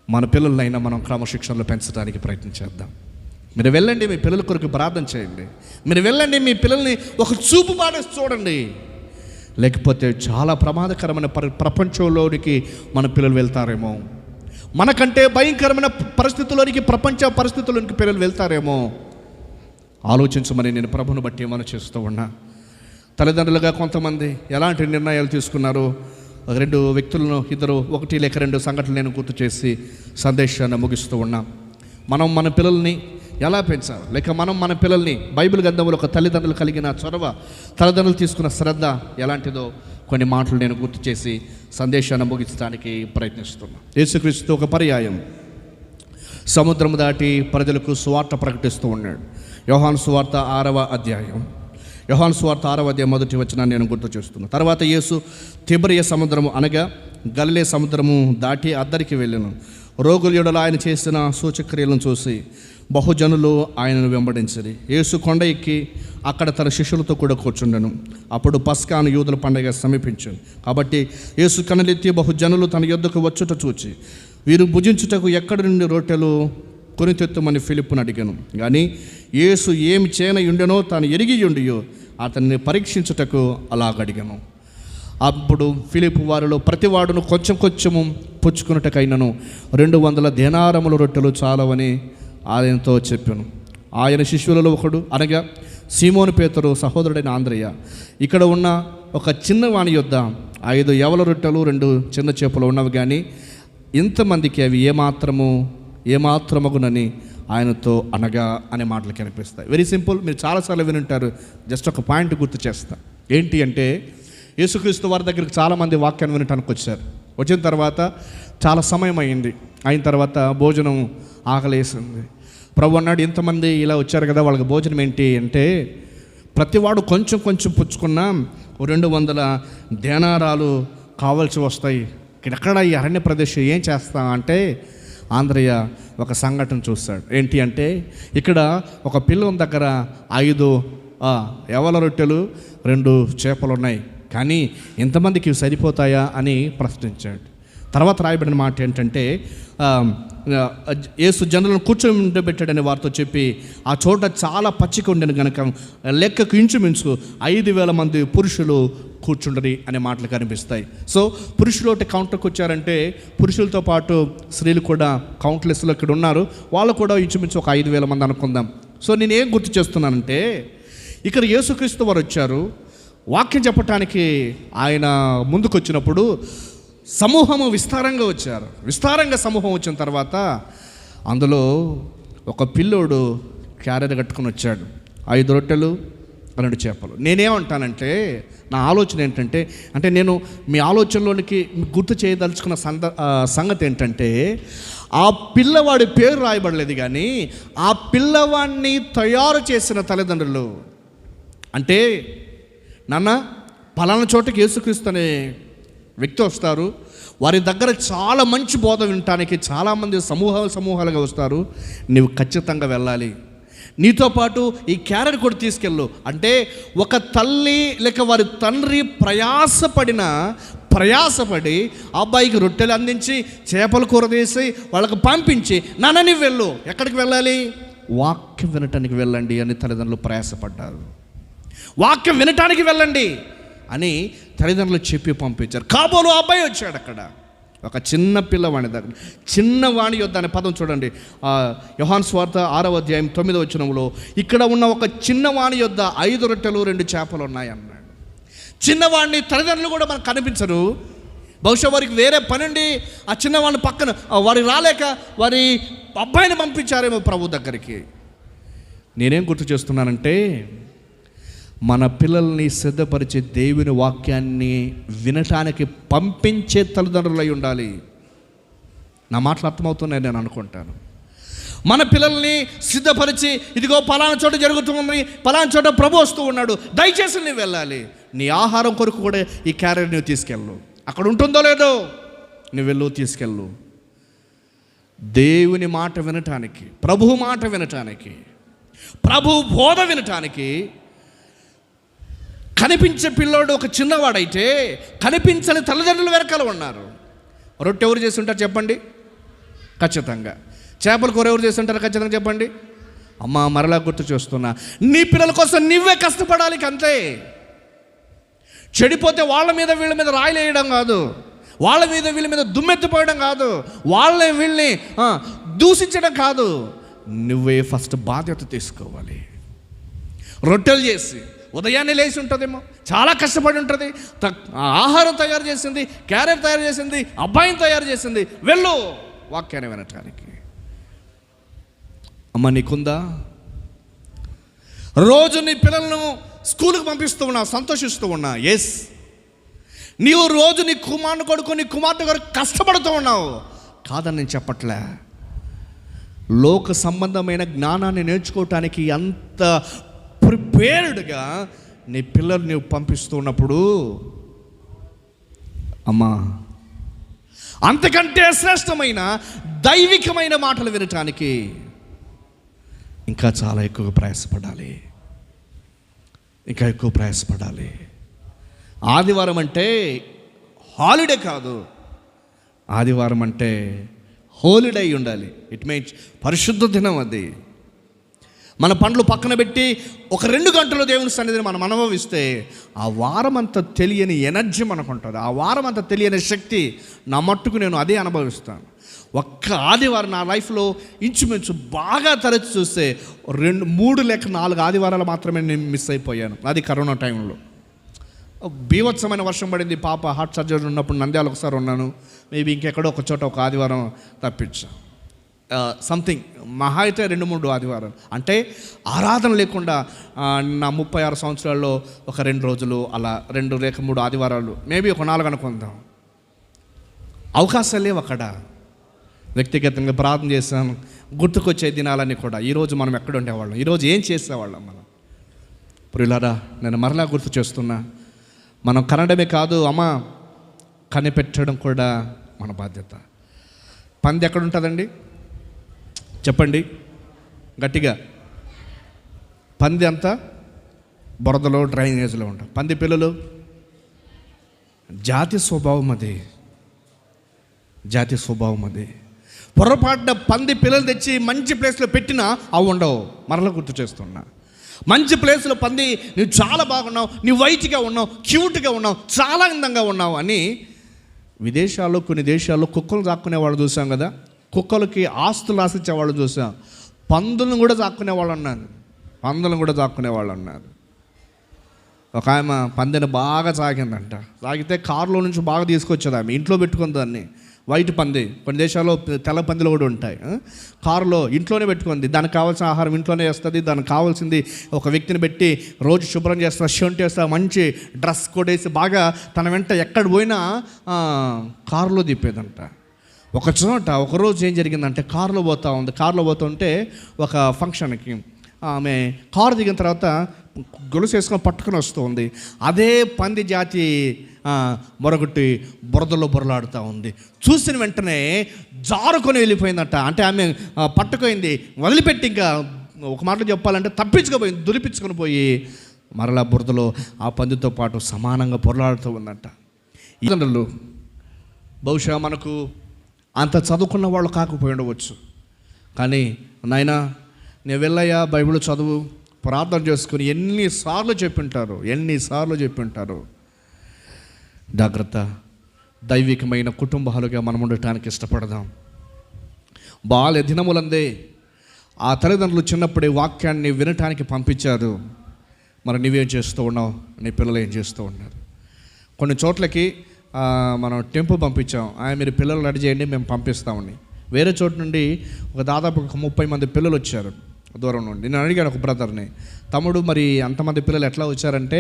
A: మన పిల్లలైనా మనం క్రమశిక్షణలో పెంచడానికి ప్రయత్నించేద్దాం. మీరు వెళ్ళండి, మీ పిల్లల కొరకు ప్రార్థన చేయండి. మీరు వెళ్ళండి, మీ పిల్లల్ని ఒక చూపు పాడేసి చూడండి. లేకపోతే చాలా ప్రమాదకరమైన ప్రపంచంలోనికి మన పిల్లలు వెళ్తారేమో, మనకంటే భయంకరమైన పరిస్థితుల్లోనికి, ప్రపంచ పరిస్థితుల్లోనికి పిల్లలు వెళ్తారేమో ఆలోచించమని నేను ప్రభువును బట్టి మనం చేస్తూ ఉన్నా. తల్లిదండ్రులుగా కొంతమంది ఎలాంటి నిర్ణయాలు తీసుకున్నారు? 2 వ్యక్తులను, 1 లేక 2 సంఘటనలు నేను గుర్తు చేసి సందేశాన్ని ముగిస్తూ ఉన్నా. మనం మన పిల్లల్ని ఎలా పెంచాలి, లేక మనం మన పిల్లల్ని బైబిల్ గ్రంథంలో ఒక తల్లిదండ్రులు కలిగిన చొరవ, తల్లిదండ్రులు తీసుకున్న శ్రద్ధ ఎలాంటిదో కొన్ని మాటలు నేను గుర్తు చేసి సందేశాన్ని ముగించడానికి ప్రయత్నిస్తున్నాను. యేసుక్రీస్తు ఒక పర్యాయం సముద్రం దాటి ప్రజలకు సువార్త ప్రకటిస్తూ ఉన్నాడు. యోహాను సువార్త 6వ అధ్యాయం, యోహాను సువార్త 6వ అధ్యాయం 1వ వచనాన్ని నేను గుర్తు చేస్తున్నాను. తర్వాత యేసు తిబెరియ సముద్రము అనగా గలిలే సముద్రము దాటి అద్దరికి వెళ్ళాను. రోగుల యెడల ఆయన చేసిన సూచక్రియలను చూసి బహుజనులు ఆయనను వెంబడించిరి. యేసు కొండ ఎక్కి అక్కడ తన శిష్యులతో కూడా కూర్చుండెను. అప్పుడు పస్కాను యూదుల పండగ సమీపించాను. కాబట్టి యేసు కనులెత్తి బహుజనులు తన యొద్దకు వచ్చుట చూచి, వీరు భుజించుటకు ఎక్కడి నుండి రొట్టెలు కొనితెత్తమని ఫిలిప్పును అడిగాను. కానీ యేసు ఏమి చేయనయుండెనో తాను ఎరిగి ఉండియో అతన్ని పరీక్షించుటకు అలాగడిగాను. అప్పుడు ఫిలిప్పు వారిలో ప్రతివాడును కొంచెం కొంచెము పుచ్చుకున్నటకైనను 200 దేనారముల రొట్టెలు చాలవని ఆయనతో చెప్పాను. ఆయన శిష్యులలో ఒకడు, అనగా సీమోను పేతురు సహోదరుడైన ఆంద్రయ్య, ఇక్కడ ఉన్న ఒక చిన్నవాణి యొద్ద 5 యవల రొట్టెలు 2 చిన్న చేపలు ఉన్నవి, కానీ ఇంతమందికి అవి ఏమాత్రమగునని ఆయనతో అనగా అనే మాటలు కనిపిస్తాయి. వెరీ సింపుల్, మీరు చాలాసార్లు వినుంటారు. జస్ట్ ఒక పాయింట్ గుర్తు చేస్తా. ఏంటి అంటే, యేసుక్రీస్తు వారి దగ్గరికి చాలామంది వాక్యాన్ని వినటానికి వచ్చారు. వచ్చిన తర్వాత చాలా సమయం అయిన తర్వాత భోజనం ఆకలేసింది. ప్రభు అన్నాడు, ఇంతమంది ఇలా వచ్చారు కదా, వాళ్ళకి భోజనం ఏంటి అంటే, ప్రతివాడు కొంచెం కొంచెం పుచ్చుకున్నా 200 దేనారాలు కావాల్సి వస్తాయి. ఎక్కడ ఈ అరణ్య ప్రదేశం ఏం చేస్తా అంటే, ఆంధ్రయ్య ఒక సంఘటన చూస్తాడు. ఏంటి అంటే, ఇక్కడ ఒక పిల్లం దగ్గర 5 యవల రొట్టెలు 2 చేపలు ఉన్నాయి, కానీ ఇంతమందికి సరిపోతాయా అని ప్రశ్నించాడు. తర్వాత రాయబడిన మాట ఏంటంటే, యేసు జనులను కూర్చోబెట్టాడని వారితో చెప్పి, ఆ చోట చాలా పచ్చిక ఉండేది కనుక లెక్కకు ఇంచుమించు 5,000 మంది పురుషులు కూర్చుండరి అనే మాటలు కనిపిస్తాయి. సో పురుషులు ఒకటి కౌంటర్కి వచ్చారంటే, పురుషులతో పాటు స్త్రీలు కూడా కౌంట్లెస్లో ఇక్కడ ఉన్నారు. వాళ్ళు కూడా ఇంచుమించు ఒక 5,000 మంది అనుకుందాం. సో నేను ఏం గుర్తు చేస్తున్నానంటే, ఇక్కడ యేసుక్రీస్తు వారు వచ్చారు, వాక్యం చెప్పటానికి ఆయన ముందుకు వచ్చినప్పుడు సమూహము విస్తారంగా వచ్చారు. విస్తారంగా సమూహం వచ్చిన తర్వాత అందులో ఒక పిల్లోడు క్యారెట్ కట్టుకుని వచ్చాడు, 5 రొట్టెలు 2 చేపలు. నేనేమంటానంటే, నా ఆలోచన ఏంటంటే, అంటే నేను మీ ఆలోచనలోనికి గుర్తు చేయదలుచుకున్న సంగతి ఏంటంటే, ఆ పిల్లవాడి పేరు రాయబడలేదు, కానీ ఆ పిల్లవాడిని తయారు చేసిన తల్లిదండ్రులు, అంటే నాన్న పలానా చోటకి యేసుక్రీస్తు అనే వ్యక్తి వస్తారు, వారి దగ్గర చాలా మంచి బోధ వినటానికి చాలామంది సమూహాలుగా వస్తారు, నీవు ఖచ్చితంగా వెళ్ళాలి, నీతో పాటు ఈ క్యారెట్ కూడా తీసుకెళ్ళు. అంటే ఒక తల్లి లేక వారి తండ్రి ప్రయాసపడి అబ్బాయికి రొట్టెలు అందించి చేపల కూర తీసి వాళ్ళకి పంపించి, నాన్న నీవు వెళ్ళు. ఎక్కడికి వెళ్ళాలి? వాక్యం వినటానికి వెళ్ళండి అని తల్లిదండ్రులు ప్రయాసపడ్డారు. వాక్యం వినటానికి వెళ్ళండి అని తల్లిదండ్రులు చెప్పి పంపించారు. కాబోలు అబ్బాయి వచ్చాడు. అక్కడ ఒక చిన్న పిల్లవాణి దగ్గర, చిన్నవాణి యొద్ద అనే పదం చూడండి, యోహాను సువార్త 6వ అధ్యాయం 9వ వచనంలో, ఇక్కడ ఉన్న ఒక చిన్నవాణి యొద్ద 5 రొట్టెలు 2 చేపలు ఉన్నాయి అన్నాడు. చిన్నవాడిని తల్లిదండ్రులు కూడా మనకు కనిపించరు. బహుశా వారికి వేరే పనుండి ఆ చిన్నవాడిని పక్కన వారి రాలేక వారి అబ్బాయిని పంపించారేమో ప్రభు దగ్గరికి. నేనేం గుర్తు చేస్తున్నానంటే, మన పిల్లల్ని సిద్ధపరిచే దేవుని వాక్యాన్ని వినటానికి పంపించే తల్లిదండ్రులై ఉండాలి. నా మాటలు అర్థమవుతున్నాయి నేను అనుకుంటాను. మన పిల్లల్ని సిద్ధపరిచి, ఇదిగో పలానా చోట జరుగుతుంది, పలానా చోట ప్రభు వస్తూ ఉన్నాడు, దయచేసి నువ్వు వెళ్ళాలి, నీ ఆహారం కొరకు కూడా ఈ క్యారెట్ నువ్వు తీసుకెళ్ళు, అక్కడ ఉంటుందో లేదో నువ్వు వెళ్ళు, తీసుకెళ్ళు. దేవుని మాట వినటానికి, ప్రభు మాట వినటానికి, ప్రభు బోధ వినటానికి కనిపించే పిల్లోడు ఒక చిన్నవాడైతే కనిపించని తల్లిదండ్రులు వెనకాల ఉన్నారు. రొట్టె ఎవరు చేసి ఉంటారు చెప్పండి? ఖచ్చితంగా. చేపల కూర ఎవరు చేసి ఉంటారు? ఖచ్చితంగా చెప్పండి. అమ్మ మరలా గుర్తు చేస్తున్నా, నీ పిల్లల కోసం నువ్వే కష్టపడాలి అంతే. చెడిపోతే వాళ్ళ మీద వీళ్ళ మీద రాయలేయడం కాదు, వాళ్ళ మీద వీళ్ళ మీద దుమ్మెత్తిపోయడం కాదు, వీళ్ళని దూషించడం కాదు, నువ్వే ఫస్ట్ బాధ్యత తీసుకోవాలి. రొట్టెలు చేసి ఉదయాన్నే లేచి ఉంటుందేమో, చాలా కష్టపడి ఉంటుంది, ఆహారం తయారు చేసింది, క్యారెట్ తయారు చేసింది, అబ్బాయిని తయారు చేసింది, వెళ్ళు వాక్యాన్ని వినటానికి. అమ్మ నీకుందా? రోజు నీ పిల్లలను స్కూల్కి పంపిస్తూ ఉన్నావు, సంతోషిస్తూ ఉన్నా, ఎస్. నీవు రోజు నీ కుమారుని కొడుకు, నీ కుమార్తె కొడుకు కష్టపడుతూ ఉన్నావు, కాదని నేను చెప్పట్లే. లోక సంబంధమైన జ్ఞానాన్ని నేర్చుకోవటానికి అంత ప్రిపేర్డ్గా నీ పిల్లలు నీవు పంపిస్తూ ఉన్నప్పుడు, అమ్మా అంతకంటే శ్రేష్టమైన దైవికమైన మాటలు వినటానికి ఇంకా చాలా ఎక్కువ ప్రయాసపడాలి, ఇంకా ఎక్కువ ప్రయాసపడాలి. ఆదివారం అంటే హాలిడే కాదు, ఆదివారం అంటే హోలిడే ఉండాలి. ఇట్ మీన్స్ పరిశుద్ధ దినం. అది మన పనులు పక్కన పెట్టి ఒక 2 గంటలు దేవుని సన్నిధిని మనం అనుభవిస్తే ఆ వారం అంతా తెలియని ఎనర్జీ మనకు ఉంటుంది, ఆ వారం అంతా తెలియని శక్తి. నా మట్టుకు నేను అదే అనుభవిస్తాను. ఒక్క ఆదివారం నా లైఫ్లో ఇంచుమించు బాగా తరచి చూస్తే 2, 3 లేక 4 ఆదివారాలు మాత్రమే నేను మిస్ అయిపోయాను. అది కరోనా టైంలో. బీభత్సమైన వర్షం పడింది, పాప హార్ట్ సర్జరీ ఉన్నప్పుడు నంద్యాల ఒకసారి ఉన్నాను, మేబీ ఇంకెక్కడో ఒక చోట ఒక ఆదివారం తప్పించా. సంథింగ్ మహా అయితే 2-3 ఆదివారాలు, అంటే ఆరాధన లేకుండా నా 36 సంవత్సరాల్లో ఒక 2 రోజులు అలా 2 లేక 3 ఆదివారాలు, మేబీ ఒక 4 అనుకుందాం. అవకాశాలు లేవు అక్కడ. వ్యక్తిగతంగా ప్రార్థన చేశాను, గుర్తుకొచ్చే దినాలన్నీ కూడా. ఈరోజు మనం ఎక్కడ ఉండేవాళ్ళం, ఈరోజు ఏం చేసేవాళ్ళం మనం? ప్రియులారా, నేను మరలా గుర్తు చేస్తున్నా, మనం కనడమే కాదు అమ్మ, కనిపెట్టడం కూడా మన బాధ్యత. పంది ఎక్కడ ఉంటుందండి చెప్పండి గట్టిగా? పంది అంతా బురదలో, డ్రైనేజ్లో ఉంటాం. పంది పిల్లలు జాతి స్వభావం అది, జాతి స్వభావం అది. పొరపాటున పంది పిల్లలు తెచ్చి మంచి ప్లేస్లో పెట్టినా అవి ఉండవు. మరలా గుర్తు చేస్తున్నా, మంచి ప్లేస్లో పంది, నువ్వు చాలా బాగున్నావు, నువ్వు వైట్గా ఉన్నావు, క్యూట్గా ఉన్నావు, చాలా అందంగా ఉన్నావు అని విదేశాల్లో కొన్ని దేశాల్లో కుక్కలు దాక్కునే వాళ్ళు చూసాం కదా, కుక్కలకి ఆస్తులు ఆశించే వాళ్ళు చూసాం. పందులను కూడా దాక్కునే వాళ్ళు అన్నారు, పందులను కూడా దాక్కునే వాళ్ళు అన్నారు. ఒక ఆమె పందిని బాగా సాగిందంట, సాగితే కారులో నుంచి బాగా తీసుకొచ్చేది, ఆమె ఇంట్లో పెట్టుకుని దాన్ని వైట్ పంది, కొన్ని దేశాల్లో తెల్ల పందిలు కూడా ఉంటాయి. కారులో ఇంట్లోనే పెట్టుకుంది, దానికి కావాల్సిన ఆహారం ఇంట్లోనే వేస్తుంది. దానికి కావాల్సింది ఒక వ్యక్తిని పెట్టి రోజు శుభ్రం చేస్తా, షంట్ వేస్తా, మంచి డ్రెస్ కొడేసి బాగా తన వెంట ఎక్కడ పోయినా కారులో తిప్పేదంట. ఒక చోట ఒకరోజు ఏం జరిగిందంటే కారులో పోతుంటే ఒక ఫంక్షన్కి ఆమె కారు దిగిన తర్వాత గొలుసు వేసుకొని పట్టుకొని వస్తూ ఉంది. అదే పంది జాతి మరొకటి బురదలో బురలాడుతూ ఉంది. చూసిన వెంటనే జారుకొని వెళ్ళిపోయిందట. అంటే ఆమె పట్టుకోయింది, వదిలిపెట్టి ఇంకా ఒక మాటలో చెప్పాలంటే తప్పించుకుపోయింది, దులిపించుకొని పోయి మరలా బురదలో ఆ పందితో పాటు సమానంగా పొరలాడుతూ ఉందట. ఈ తండ్రులు బహుశా మనకు అంత చదువుకున్న వాళ్ళు కాకపోయి ఉండవచ్చు, కానీ నాయనా నేను వెళ్ళయ్యా బైబిల్ చదువు, ప్రార్థన చేసుకుని ఎన్నిసార్లు చెప్పింటారు. జాగ్రత్త, దైవికమైన కుటుంబాలుగా మనం ఉండటానికి ఇష్టపడదాం. బాల్య దినములందే ఆ తల్లిదండ్రులు చిన్నప్పుడే వాక్యాన్ని వినటానికి పంపించారు. మరి నువ్వేం చేస్తూ ఉన్నావు, నీ పిల్లలు ఏం చేస్తూ ఉన్నారు? కొన్ని చోట్లకి మనం టెంపో పంపించాం, మీరు పిల్లలు రెడీ చేయండి మేము పంపిస్తామని. వేరే చోటు నుండి దాదాపు 30 మంది పిల్లలు వచ్చారు దూరం నుండి. నేను అడిగాను ఒక బ్రదర్ని, తమ్ముడు మరి అంతమంది పిల్లలు ఎట్లా వచ్చారంటే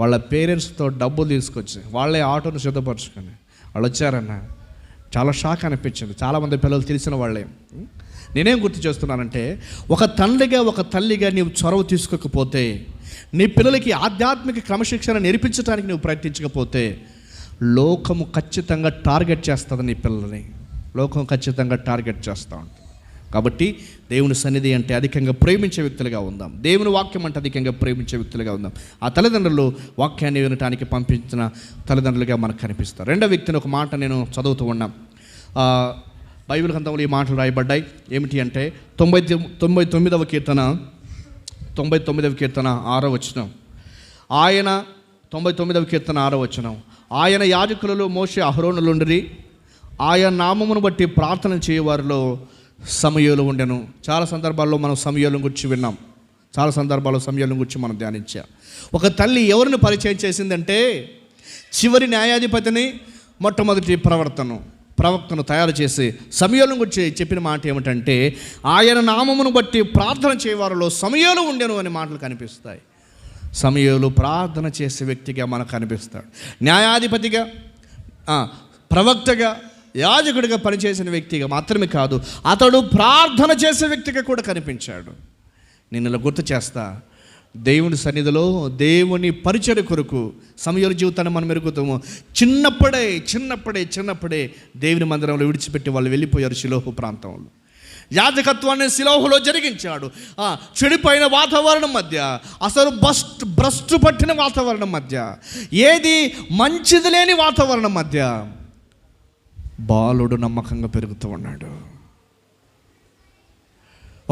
A: వాళ్ళ పేరెంట్స్తో డబ్బులు తీసుకొచ్చి వాళ్ళే ఆటోను సిద్ధపరచుకొని వాళ్ళు వచ్చారన్న. చాలా షాక్ అనిపించింది. చాలామంది పిల్లలు తెలిసిన వాళ్ళే. నేనేం గుర్తు చేస్తున్నానంటే, ఒక తండ్రిగా ఒక తల్లిగా నీవు చొరవ తీసుకోకపోతే, నీ పిల్లలకి ఆధ్యాత్మిక క్రమశిక్షణ నేర్పించడానికి నువ్వు ప్రయత్నించకపోతే లోకము ఖచ్చితంగా టార్గెట్ చేస్తుంది నీ పిల్లల్ని. లోకం ఖచ్చితంగా టార్గెట్ చేస్తూ ఉంటుంది. కాబట్టి దేవుని సన్నిధి అంటే అధికంగా ప్రేమించే వ్యక్తులుగా ఉందాం. దేవుని వాక్యం అంటే అధికంగా ప్రేమించే వ్యక్తులుగా ఉందాం. ఆ తల్లిదండ్రులు వాక్యాన్ని వినటానికి పంపించిన తల్లిదండ్రులుగా మనకు కనిపిస్తారు. రెండో వ్యక్తిని ఒక మాట నేను చదువుతూ ఉన్నాం. బైబిల్ గ్రంథంలో ఈ మాటలు రాయబడ్డాయి. ఏమిటి అంటే 99వ కీర్తన 6వ వచనం. ఆయన 99వ కీర్తన 6వ వచనం. ఆయన యాజకులలో మోషే అహరోనులుండిరి, ఆయన నామమును బట్టి ప్రార్థన చేయవారిలో సమూయేలు ఉండెను. చాలా సందర్భాల్లో మనం సమూయేలు గురించి విన్నాం, చాలా సందర్భాల్లో సమూయేలు గురించి మనం ధ్యానించాం. ఒక తల్లి ఎవరిని పరిచయం చేసిందంటే చివరి న్యాయాధిపతిని, మొట్టమొదటి ప్రవక్తను తయారు చేసి సమూయేలు గురించి చెప్పిన మాట ఏమిటంటే, ఆయన నామమును బట్టి ప్రార్థన చేయవారిలో సమూయేలు ఉండెను అనే మాటలు కనిపిస్తాయి. సమూయేలు ప్రార్థన చేసే వ్యక్తిగా మనకు కనిపిస్తాడు. న్యాయాధిపతిగా, ప్రవక్తగా, యాజకుడిగా పనిచేసిన వ్యక్తిగా మాత్రమే కాదు, అతడు ప్రార్థన చేసే వ్యక్తిగా కూడా కనిపించాడు. నేను ఇలా గుర్తు చేస్తా, దేవుని సన్నిధిలో దేవుని పరిచర్య కొరకు సమూయేలు జీవితాన్ని మనం మెరుగుతాము. చిన్నప్పుడే దేవుని మందిరంలో విడిచిపెట్టి వాళ్ళు వెళ్ళిపోయారు షిలోహు ప్రాంతంలో. యాజకత్వాన్ని షిలోహులో జరిగించాడు. చెడిపోయిన వాతావరణం మధ్య, అసలు భ్రష్టు పట్టిన వాతావరణం మధ్య, ఏది మంచిది లేని వాతావరణం మధ్య బాలుడు నమ్మకంగా పెరుగుతూ ఉన్నాడు.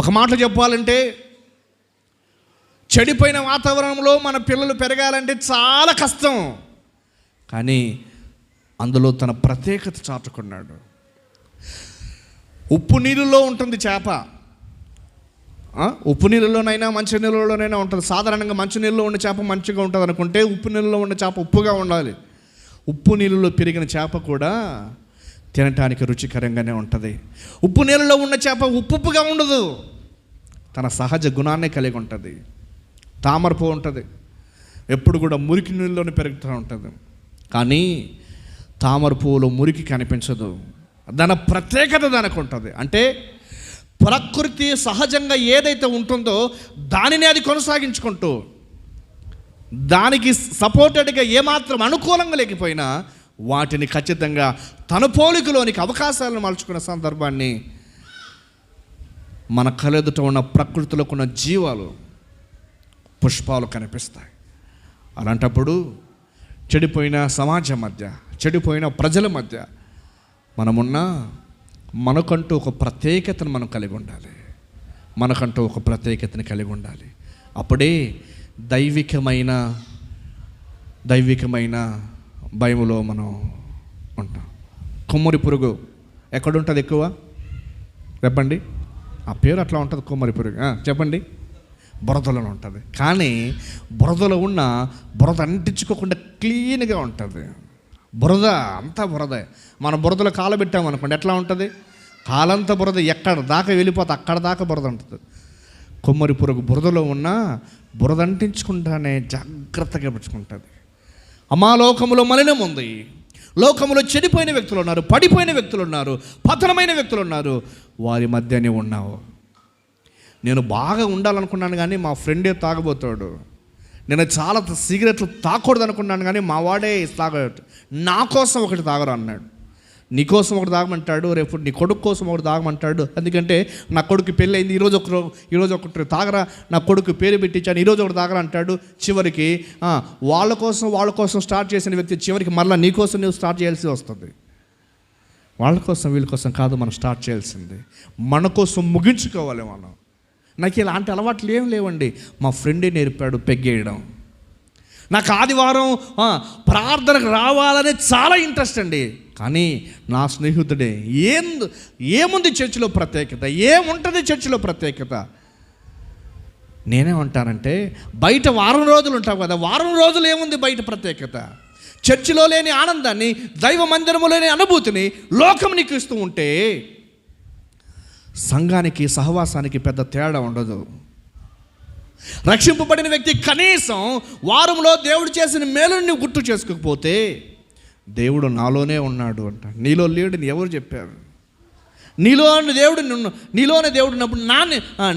A: ఒక మాట చెప్పాలంటే, చెడిపోయిన వాతావరణంలో మన పిల్లలు పెరగాలంటే చాలా కష్టం, కానీ అందులో తన ప్రత్యేకత చాటుకున్నాడు. ఉప్పు నీళ్ళలో ఉంటుంది చేప, ఉప్పు నీళ్ళలోనైనా మంచి నీళ్ళలోనైనా ఉంటుంది. సాధారణంగా మంచి నీళ్ళలో ఉన్న చేప మంచిగా ఉంటుంది అనుకుంటే, ఉప్పు నీళ్ళలో ఉన్న చేప ఉప్పుగా ఉండాలి. ఉప్పు నీళ్ళలో పెరిగిన చేప కూడా తినటానికి రుచికరంగానే ఉంటుంది. ఉప్పు నీళ్ళలో ఉన్న చేప ఉప్పుగా ఉండదు, తన సహజ గుణాన్నే కలిగి ఉంటుంది. తామరపు ఉంటుంది, ఎప్పుడు కూడా మురికి నీళ్ళలోనే పెరుగుతూ ఉంటుంది. కానీ తామర పువ్వులో మురికి కనిపించదు, దాని ప్రత్యేకత దానికి ఉంటుంది. అంటే ప్రకృతి సహజంగా ఏదైతే ఉంటుందో దానిని అది కొనసాగించుకుంటూ, దానికి సపోర్టెడ్గా ఏమాత్రం అనుకూలంగా లేకపోయినా వాటిని ఖచ్చితంగా తన పోలికలోనికి అవకాశాలను మలుచుకున్న సందర్భాన్ని మన కలెదుట ఉన్న ప్రకృతిలోకి ఉన్న జీవాలు, పుష్పాలు కనిపిస్తాయి. అలాంటప్పుడు చెడిపోయిన సమాజం మధ్య, చెడిపోయిన ప్రజల మధ్య మనకంటూ ఒక ప్రత్యేకతను మనం కలిగి ఉండాలి. మనకంటూ ఒక ప్రత్యేకతను కలిగి ఉండాలి. అప్పుడే దైవికమైన భయములో మనం ఉంటాం. కొమ్మరి పురుగు ఎక్కడుంటుంది ఎక్కువ చెప్పండి? ఆ పేరు అట్లా ఉంటుంది, కొమ్మరి పురుగు. చెప్పండి. బురదలో ఉంటుంది. కానీ బురదలో ఉన్న బురద అంటించుకోకుండా క్లీన్గా ఉంటుంది. బురద అంతా బురదే. మన బురదలో కాలు పెట్టామనుకోండి ఎట్లా ఉంటుంది? కాలంతా బురద, ఎక్కడ దాకా వెళ్ళిపోతే అక్కడ దాకా బురద ఉంటుంది. కొమ్మరి పురుగు బురదలో ఉన్న బురద అంటించుకుంటానే జాగ్రత్తగా పెట్టుకుంటుంది. అమ్మా, లోకములో మలినం ఉంది, లోకములో చెడిపోయిన వ్యక్తులు ఉన్నారు, పడిపోయిన వ్యక్తులు ఉన్నారు, పతనమైన వ్యక్తులు ఉన్నారు. వారి మధ్యనే ఉన్నావు. నేను బాగా ఉండాలనుకున్నాను కానీ మా ఫ్రెండే తాగబోతాడు. నేను చాలా సిగరెట్లు తాగకూడదు అనుకున్నాను కానీ మా వాడే తాగడు. నా కోసం ఒకటి తాగరు అన్నాడు. నీ కోసం ఒకటి తాగమంటాడు, రేపు నీ కొడుకు కోసం ఒకటి తాగమంటాడు. ఎందుకంటే నా కొడుకు పెళ్ళి అయింది, ఈరోజు ఒకటి తాగరా, నా కొడుకు పేరు పెట్టించాను, ఈరోజు ఒకటి తాగరా అంటాడు. చివరికి వాళ్ళ కోసం స్టార్ట్ చేసిన వ్యక్తి చివరికి మళ్ళీ నీ కోసం నువ్వు స్టార్ట్ చేయాల్సి వస్తుంది. వాళ్ళ కోసం వీళ్ళ కోసం కాదు మనం స్టార్ట్ చేయాల్సింది, మన కోసం ముగించుకోవాలి మనం. నాకు ఇలాంటి అలవాట్లు ఏం లేవండి. మా ఫ్రెండే నేర్పాడు పెగ్గేయడం. నాకు ఆదివారం ప్రార్థనకు రావాలనే చాలా ఇంట్రెస్ట్ అండి. కానీ నా స్నేహితుడే ఏముంది చర్చిలో ప్రత్యేకత, ఏముంటుంది చర్చిలో ప్రత్యేకత? నేనేమంటానంటే, బయట వారం రోజులు ఉంటావు కదా, వారం రోజులు ఏముంది బయట ప్రత్యేకత? చర్చిలో లేని ఆనందాన్ని, దైవ మందిరములో లేని అనుభూతిని లోకం నీకు ఇస్తూ ఉంటే సంఘానికి సహవాసానికి పెద్ద తేడా ఉండదు. రక్షింపబడిన వ్యక్తి కనీసం వారంలో దేవుడు చేసిన మేలుని నువ్వు గుర్తు చేసుకోకపోతే, దేవుడు నాలోనే ఉన్నాడు అంట. నీలో లేడని ఎవరు చెప్పారు? నీలోనే దేవుడు ఉన్నప్పుడు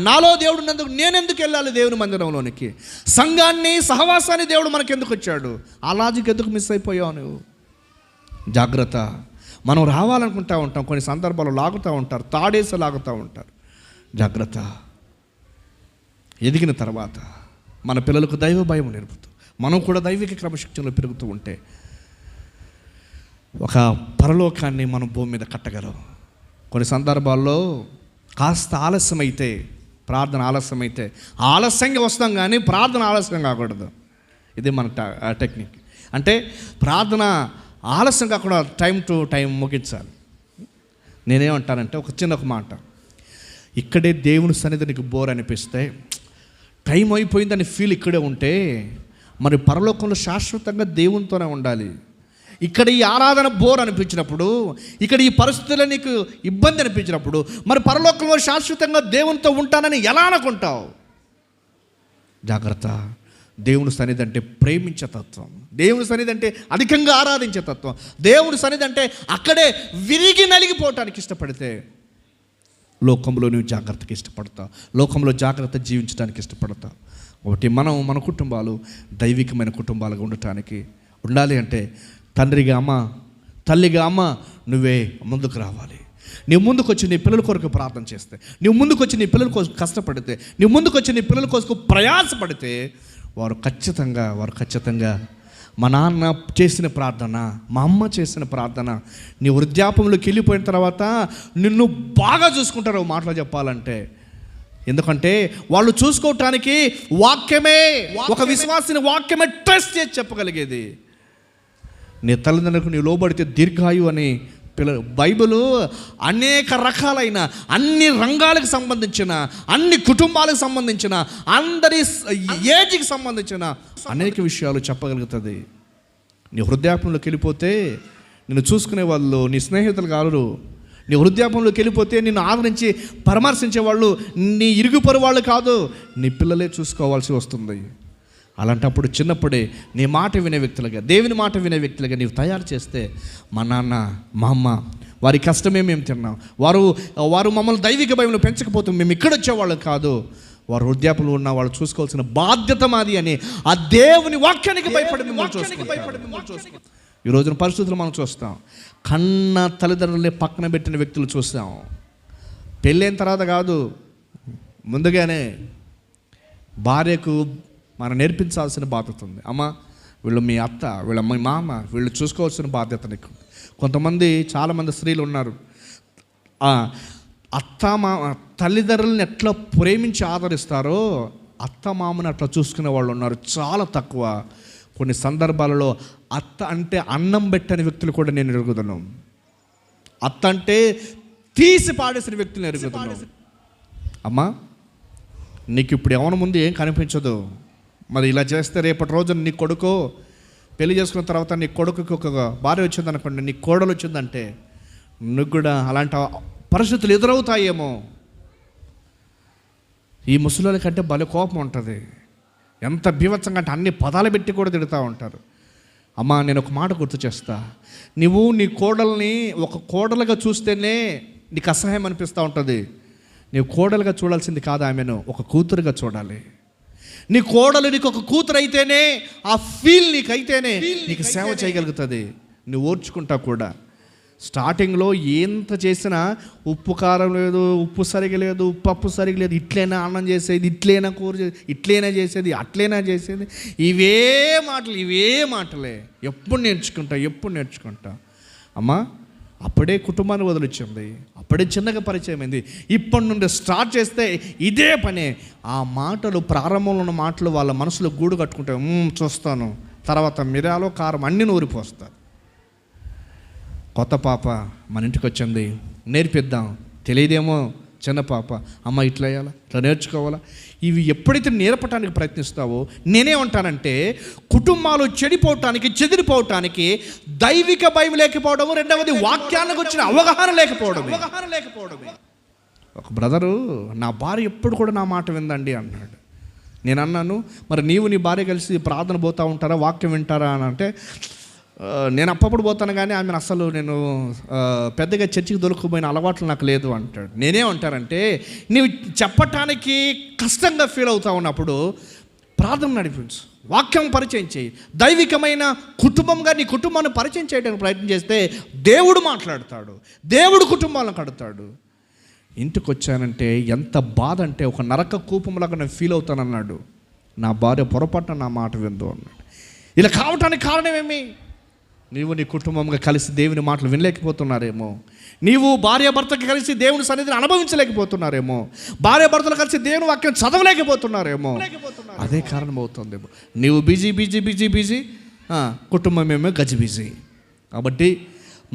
A: నాలో దేవుడు ఉన్నందుకు నేనెందుకు వెళ్ళాలి దేవుని మందిరంలోనికి? సంఘాన్ని సహవాసాన్ని దేవుడు మనకెందుకు వచ్చాడు? ఆ లాజిక్ ఎందుకు మిస్ అయిపోయావు నువ్వు? జాగ్రత్త. మనం రావాలనుకుంటూ ఉంటాం, కొన్ని సందర్భాలు లాగుతూ ఉంటారు, తాడేసి లాగుతూ ఉంటారు. జాగ్రత్త. ఎదిగిన తర్వాత మన పిల్లలకు దైవ భయం నేర్పుతూ మనం కూడా దైవిక క్రమశిక్షణలో పెరుగుతూ ఉంటే ఒక పరలోకాన్ని మనం భూమి మీద కట్టగలం. కొన్ని సందర్భాల్లో కాస్త ఆలస్యమైతే, ప్రార్థన ఆలస్యమైతే, ఆలస్యంగా వస్తాం కానీ ప్రార్థన ఆలస్యం కాకూడదు. ఇది మన టెక్నిక్. అంటే ప్రార్థన ఆలస్యం కాకుండా టైం టు టైం ముగించాలి. నేనేమంటానంటే, ఒక మాట, ఇక్కడే దేవుని సన్నిధి నీకు బోర్ అనిపిస్తే, టైం అయిపోయిందని ఫీల్ ఇక్కడే ఉంటే, మరి పరలోకంలో శాశ్వతంగా దేవునితోనే ఉండాలి. ఇక్కడ ఈ ఆరాధన బోర్ అనిపించినప్పుడు, ఇక్కడ ఈ పరిస్థితుల్లో నీకు ఇబ్బంది అనిపించినప్పుడు, మరి పరలోకంలో శాశ్వతంగా దేవునితో ఉంటానని ఎలా అనుకుంటావు? జాగ్రత్త. దేవుని సన్నిధి అంటే ప్రేమించే తత్వం, దేవుని సన్నిధి అంటే అధికంగా ఆరాధించే తత్వం, దేవుని సన్నిధి అంటే అక్కడే విరిగి నలిగిపోవటానికి ఇష్టపడితే లోకంలో నువ్వు జాగ్రత్తగా ఇష్టపడతావు, లోకంలో జాగ్రత్త జీవించడానికి ఇష్టపడతావు. ఒకటి మన కుటుంబాలు దైవికమైన కుటుంబాలుగా ఉండటానికి ఉండాలి అంటే, తండ్రిగా అమ్మ, తల్లిగా అమ్మ, నువ్వే ముందుకు రావాలి. నువ్వు ముందుకు వచ్చి నీ పిల్లల కొరకు ప్రార్థన చేస్తే, నువ్వు ముందుకు వచ్చి నీ పిల్లల కోసం కష్టపడితే, నువ్వు ముందుకు వచ్చి నీ పిల్లల కోసం ప్రయాసపడితే, వారు ఖచ్చితంగా మా నాన్న చేసిన ప్రార్థన, మా అమ్మ చేసిన ప్రార్థన, నీ వృద్ధాపంలోకి వెళ్ళిపోయిన తర్వాత నిన్ను బాగా చూసుకుంటారు. మాటలు చెప్పాలంటే, ఎందుకంటే వాళ్ళు చూసుకోవటానికి వాక్యమే, ఒక విశ్వాసిని వాక్యమే ట్రస్ట్ చేసి చెప్పగలిగేది. నీ తల్లిదండ్రులకు నీ లోబడితే దీర్ఘాయు అని బైబిల్ అనేక రకాలైన, అన్ని రంగాలకు సంబంధించిన, అన్ని కుటుంబాలకు సంబంధించిన, అందరి ఏజ్కి సంబంధించిన అనేక విషయాలు చెప్పగలుగుతుంది. నీ వృద్ధాపంలోకి వెళ్ళిపోతే నిన్ను చూసుకునే వాళ్ళు నీ స్నేహితులు కాదు. నీ వృద్ధాపంలోకి వెళ్ళిపోతే నిన్ను ఆదరించి పరామర్శించే వాళ్ళు నీ ఇరుగు పొరుగు వాళ్ళు కాదు, నీ పిల్లలే చూసుకోవాల్సి వస్తుంది. అలాంటప్పుడు చిన్నప్పుడే నీ మాట వినే వ్యక్తులుగా, దేవుని మాట వినే వ్యక్తులుగా నీవు తయారు చేస్తే, మా నాన్న, మా అమ్మ, వారి కష్టమే మేము తిన్నాం, వారు మమ్మల్ని దైవిక భయంలో పెంచకపోతే మేము ఇక్కడ వచ్చేవాళ్ళు కాదు, వారు వృద్ధాపంలో ఉన్న వాళ్ళు చూసుకోవాల్సిన బాధ్యత మాది అని ఆ దేవుని వాక్యానికి భయపడి ఈ రోజున పరిస్థితులు మనం చూస్తాం. కన్న తల్లిదండ్రులే పక్కన పెట్టిన వ్యక్తులు చూస్తాం. పెళ్ళైన తర్వాత కాదు, ముందుగానే భార్యకు మనం నేర్పించాల్సిన బాధ్యత ఉంది. అమ్మ, వీళ్ళు మీ అత్త, వీళ్ళ మీ మామ, వీళ్ళు చూసుకోవాల్సిన బాధ్యత నీకు. కొంతమంది, చాలామంది స్త్రీలు ఉన్నారు, అత్త మామ తల్లిదండ్రులను ఎట్లా ప్రేమించి ఆదరిస్తారో అత్త మామని అట్లా చూసుకునే వాళ్ళు ఉన్నారు, చాలా తక్కువ. కొన్ని సందర్భాలలో అత్త అంటే అన్నం పెట్టని వ్యక్తులు కూడా నేను ఎరుగుతున్నాను. అత్త అంటే తీసి పాడేసిన వ్యక్తులను ఎరుగుతున్నాను. అమ్మా, నీకు ఇప్పుడు ఎవరి ముందు ఏం కనిపించదు, మరి ఇలా చేస్తే రేపటి రోజున నీ కొడుకో పెళ్లి చేసుకున్న తర్వాత నీ కొడుకుకి ఒక భార్య వచ్చిందనుకోండి, నీ కోడలు వచ్చిందంటే నువ్వు కూడా అలాంటి పరిస్థితులు ఎదురవుతాయేమో. ఈ ముసలి కంటే భలే కోపం ఉంటుంది. ఎంత బీభత్సంగా అంటే అన్ని పదాలు పెట్టి కూడా తిడుతూ ఉంటారు. అమ్మా, నేను ఒక మాట గుర్తు చేస్తా. నువ్వు నీ కోడల్ని ఒక కోడలుగా చూస్తేనే నీకు అసహ్యం అనిపిస్తూ ఉంటుంది. నీవు కోడలుగా చూడాల్సింది కాదు, ఆమెను ఒక కూతురుగా చూడాలి. నీ కోడలు నీకు ఒక కూతురు అయితేనే ఆ ఫీల్ నీకైతేనే నీకు సేవ చేయగలుగుతుంది. నువ్వు ఓర్చుకుంటా కూడా. స్టార్టింగ్లో ఎంత చేసినా ఉప్పు కారం లేదు, ఉప్పు సరిగా లేదు, పప్పు సరిగా లేదు, ఇట్లైనా అన్నం చేసేది, ఇట్లైనా కూర చేసేది, ఇట్లైనా చేసేది, అట్లైనా చేసేది, ఇవే మాటలే. ఎప్పుడు నేర్చుకుంటా. అమ్మా, అప్పుడే కుటుంబాన్ని వదిలించింది, అప్పుడే చిన్నగా పరిచయం అయింది. ఇప్పటి నుండి స్టార్ట్ చేస్తే ఇదే పనే. ఆ మాటలు, ప్రారంభంలో ఉన్న మాటలు వాళ్ళ మనసులో గూడు కట్టుకుంటే చూస్తాను, తర్వాత మిరియాలు కారం అన్నీ నూరిపోస్తారు. కొత్త పాప మన ఇంటికి వచ్చింది, నేర్పిద్దాం. తెలియదేమో చిన్న పాప, అమ్మ ఇట్లా వేయాలా, ఇట్లా నేర్చుకోవాలా. ఇవి ఎప్పుడైతే నేర్పడానికి ప్రయత్నిస్తావో, నేనే ఉంటానంటే కుటుంబాలు చెదిరిపోవటానికి దైవిక భయం లేకపోవడము, రెండవది వాక్యానికి వచ్చిన అవగాహన లేకపోవడమే. ఒక బ్రదరు, నా భార్య ఎప్పుడు కూడా నా మాట విందండి అన్నాడు. నేను అన్నాను, మరి నీవు నీ భార్య కలిసి ప్రార్థన పోతూ ఉంటారా, వాక్యం వింటారా అని అంటే, నేను అప్పప్పుడు పోతాను కానీ ఆమెను అసలు నేను పెద్దగా చర్చికి దొరుకుపోయిన అలవాట్లు నాకు లేదు అంటాడు. నేనేమంటానంటే, నీవు చెప్పటానికి కష్టంగా ఫీల్ అవుతా ఉన్నప్పుడు ప్రార్థన నడిపించు, వాక్యం పరిచయం చేయి, దైవికమైన కుటుంబంగా నీ కుటుంబాన్ని పరిచయం చేయడానికి ప్రయత్నం చేస్తే దేవుడు మాట్లాడతాడు, దేవుడు కుటుంబాలను కడతాడు. ఇంటికి వచ్చానంటే ఎంత బాధ అంటే ఒక నరక కూపంలాగా నేను ఫీల్ అవుతానన్నాడు. నా భార్య పొరపాటున నా మాట విందు అన్నాడు. ఇలా కావటానికి కారణమేమి? నీవు నీ కుటుంబంగా కలిసి దేవుని మాటలు వినలేకపోతున్నారేమో, నీవు భార్యాభర్తకి కలిసి దేవుని సన్నిధిని అనుభవించలేకపోతున్నారేమో, భార్యాభర్తలు కలిసి దేవుని వాక్యం చదవలేకపోతున్నారేమో. అదే కారణం అవుతుందేమో. నీవు బిజీ, కుటుంబం ఏమో గజిబిజీ. కాబట్టి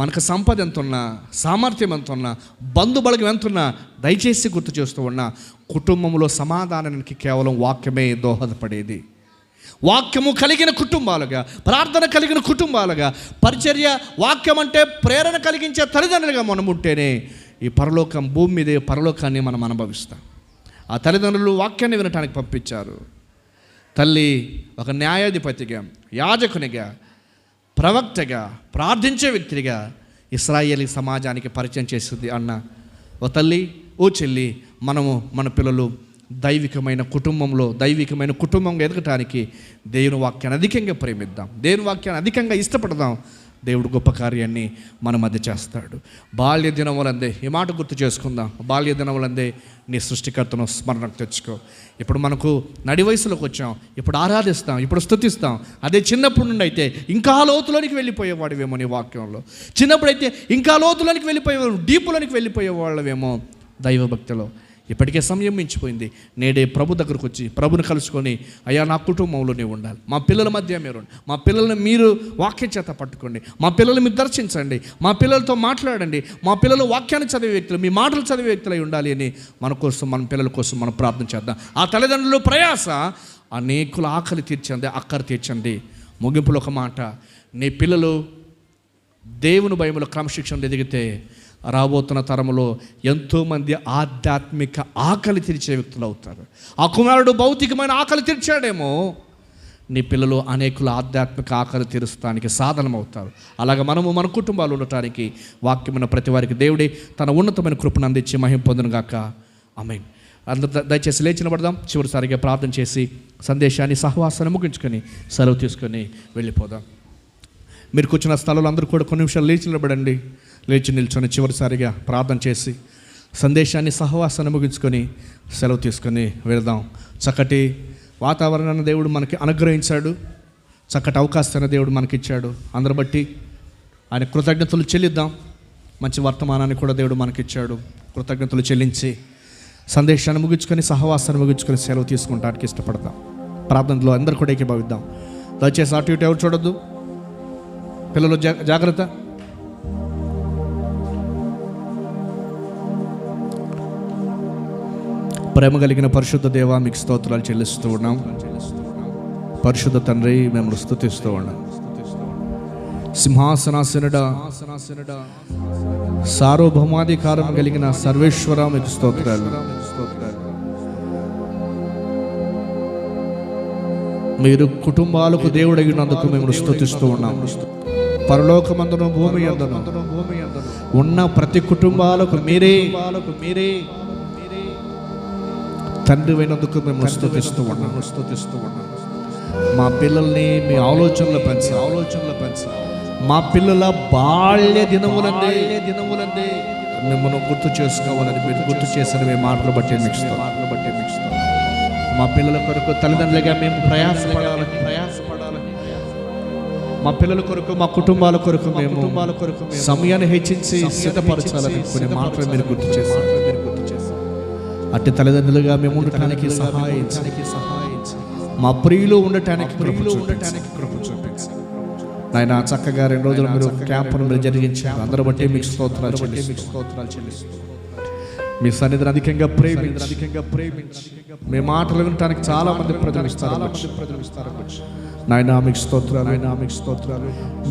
A: మనకు సంపద ఎంత ఉన్నా, సామర్థ్యం ఎంత ఉన్నా, బంధుబలగం ఎంత ఉన్నా, దయచేసి గుర్తు చేస్తూ ఉన్నా, కుటుంబంలో సమాధానానికి కేవలం వాక్యమే దోహదపడేది. వాక్యము కలిగిన కుటుంబాలుగా, ప్రార్థన కలిగిన కుటుంబాలుగా, పరిచర్య, వాక్యం అంటే ప్రేరణ కలిగించే తల్లిదండ్రులుగా మనం ఉంటేనే ఈ పరలోకం, భూమి మీదే పరలోకాన్ని మనం అనుభవిస్తాం. ఆ తల్లిదండ్రులు వాక్యాన్ని వినటానికి పంపించారు. తల్లి ఒక న్యాయాధిపతిగా, యాజకునిగా, ప్రవక్తగా, ప్రార్థించే వ్యక్తిగా ఇశ్రాయేలీ సమాజానికి పరిచయం చేస్తుంది. అన్న, ఓ తల్లి, ఓ చెల్లి, మనము మన పిల్లలు దైవికమైన కుటుంబంగా ఎదగటానికి దేవుని వాక్యాన్ని అధికంగా ప్రేమిద్దాం, దేవుని వాక్యాన్ని అధికంగా ఇష్టపడదాం. దేవుడు గొప్ప కార్యాన్ని మన మధ్య చేస్తాడు. బాల్య దినములందే ఈ మాట గుర్తు చేసుకుందాం. బాల్య దినములందే నీ సృష్టికర్తను స్మరణకు తెచ్చుకో. ఇప్పుడు మనకు నడి వయసులోకి వచ్చాం, ఇప్పుడు ఆరాధిస్తాం, ఇప్పుడు స్తుతిస్తాం. అదే చిన్నప్పటి నుండి అయితే ఇంకా లోతులోనికి వెళ్ళిపోయేవాడివేమో నీ వాక్యంలో. చిన్నప్పుడైతే ఇంకా లోతులోనికి వెళ్ళిపోయేవాడు, డీపులోనికి వెళ్ళిపోయేవాళ్ళవేమో దైవభక్తిలో. ఇప్పటికే సమయం మించిపోయింది. నేడే ప్రభు దగ్గరకు వచ్చి ప్రభుని కలుసుకొని, అయ్యా నా కుటుంబంలోనే ఉండాలి, మా పిల్లల మధ్య మీరు ఉండండి, మా పిల్లల్ని మీరు వాక్యం చేత పట్టుకోండి, మా పిల్లల్ని మీరు దర్శించండి, మా పిల్లలతో మాట్లాడండి, మా పిల్లలు వాక్యాన్ని చదివే వ్యక్తులు, మీ మాటలు చదివే వ్యక్తులై ఉండాలి అని మన కోసం, మన పిల్లల కోసం మనం ప్రార్థన చేద్దాం. ఆ తల్లిదండ్రులు ప్రయాస అనేకుల ఆకలి తీర్చండి, అక్కర తీర్చండి. ముగింపులో ఒక మాట, నీ పిల్లలు దేవుని భయములో క్రమశిక్షణ ఎదిగితే రాబోతున్న తరములో ఎంతోమంది ఆధ్యాత్మిక ఆకలి తీర్చే వ్యక్తులు అవుతారు. ఆ కుమారుడు భౌతికమైన ఆకలి తీర్చాడేమో, నీ పిల్లలు అనేకుల ఆధ్యాత్మిక ఆకలి తీరుస్తానికి సాధనమవుతారు. అలాగే మనము మన కుటుంబాలు ఉండటానికి వాక్యమైన ప్రతి వారికి దేవుడే తన ఉన్నతమైన కృపను అందించి మహిమ పొందునుగాక. ఆమేన్. అందరూ దయచేసి లేచి నిలబడదాం. చివరిసారిగా ప్రార్థన చేసి సందేశాన్ని, సహవాసాన్ని ముగించుకొని సెలవు తీసుకొని వెళ్ళిపోదాం. మీరు కూర్చున్న స్థలంలో అందరూ కూడా కొన్ని నిమిషాలు లేచి నిలబడండి. లేచి నిల్చొని చివరిసారిగా ప్రార్థన చేసి సందేశాన్ని, సహవాసాన్ని ముగించుకొని సెలవు తీసుకొని వెళదాం. చక్కటి వాతావరణాన్ని దేవుడు మనకి అనుగ్రహించాడు, చక్కటి అవకాశాన్ని దేవుడు మనకిచ్చాడు. అందరి బట్టి ఆయన కృతజ్ఞతలు చెల్లిద్దాం. మంచి వర్తమానాన్ని కూడా దేవుడు మనకిచ్చాడు. కృతజ్ఞతలు చెల్లించి సందేశాన్ని ముగించుకొని, సహవాసాన్ని ముగించుకొని సెలవు తీసుకుంటానికి ఇష్టపడతాం. ప్రార్థనలో అందరూ కూడా ఏకీభవిద్దాం. దయచేసి అటు ఇటు ఎవరు చూడొద్దు. పిల్లలు జాగ్రత్త. ప్రేమ కలిగిన పరిశుద్ధ దేవా, మీకు స్తోత్రాలు చెల్లిస్తూ ఉన్నాం. పరిశుద్ధ తండ్రి, మేము స్తుతిస్తూ ఉన్నాం. సింహాసనాసనుడా, సార్వభౌమాధికారం కలిగిన సర్వేశ్వర మీకు స్తోత్రాలు. మీరు కుటుంబాలకు దేవుడగినందుకు మేము స్తుతిస్తూ ఉన్నాము. పరలోకమందును భూమి యందును ఉన్న ప్రతి కుటుంబాలకు మీరే తండ్రి అయినందుకు మేము స్తుతిస్తూ ఉన్నాము. మా పిల్లల్ని మీ ఆలోచనలు పెంచి మా పిల్లల బాల్య దినములందే మిమ్మల్ని గుర్తు చేసుకోవాలని మీరు గుర్తు చేసిన మీ మాటలు బట్టి మీకు మా పిల్లల కొరకు తల్లిదండ్రులుగా మేము ప్రయాసపడాలని మా పిల్లల కొరకు మా కుటుంబాల కొరకు సమయాన్ని హెచ్చించి సిద్ధపరచాలని కొన్ని మాటలు మీరు గుర్తు చేశారు. అట్టి తల్లిదండ్రులుగా మేము ఉండటానికి సహాయించి మా ప్రియులు ఉండటానికి కృప చూపించి నాయన చక్కగా 2 రోజులు మీరు క్యాంపును మీరు జరిగించారు. అందరూ బట్టి మీకు స్తోత్రాలు చెల్లిస్తూ మీ సన్నిధిని అధికంగా ప్రేమించి మీ మాటలు వినటానికి చాలా మంది ప్రజలు ఇస్తారు. నాయన మీకు స్తోత్రాలు.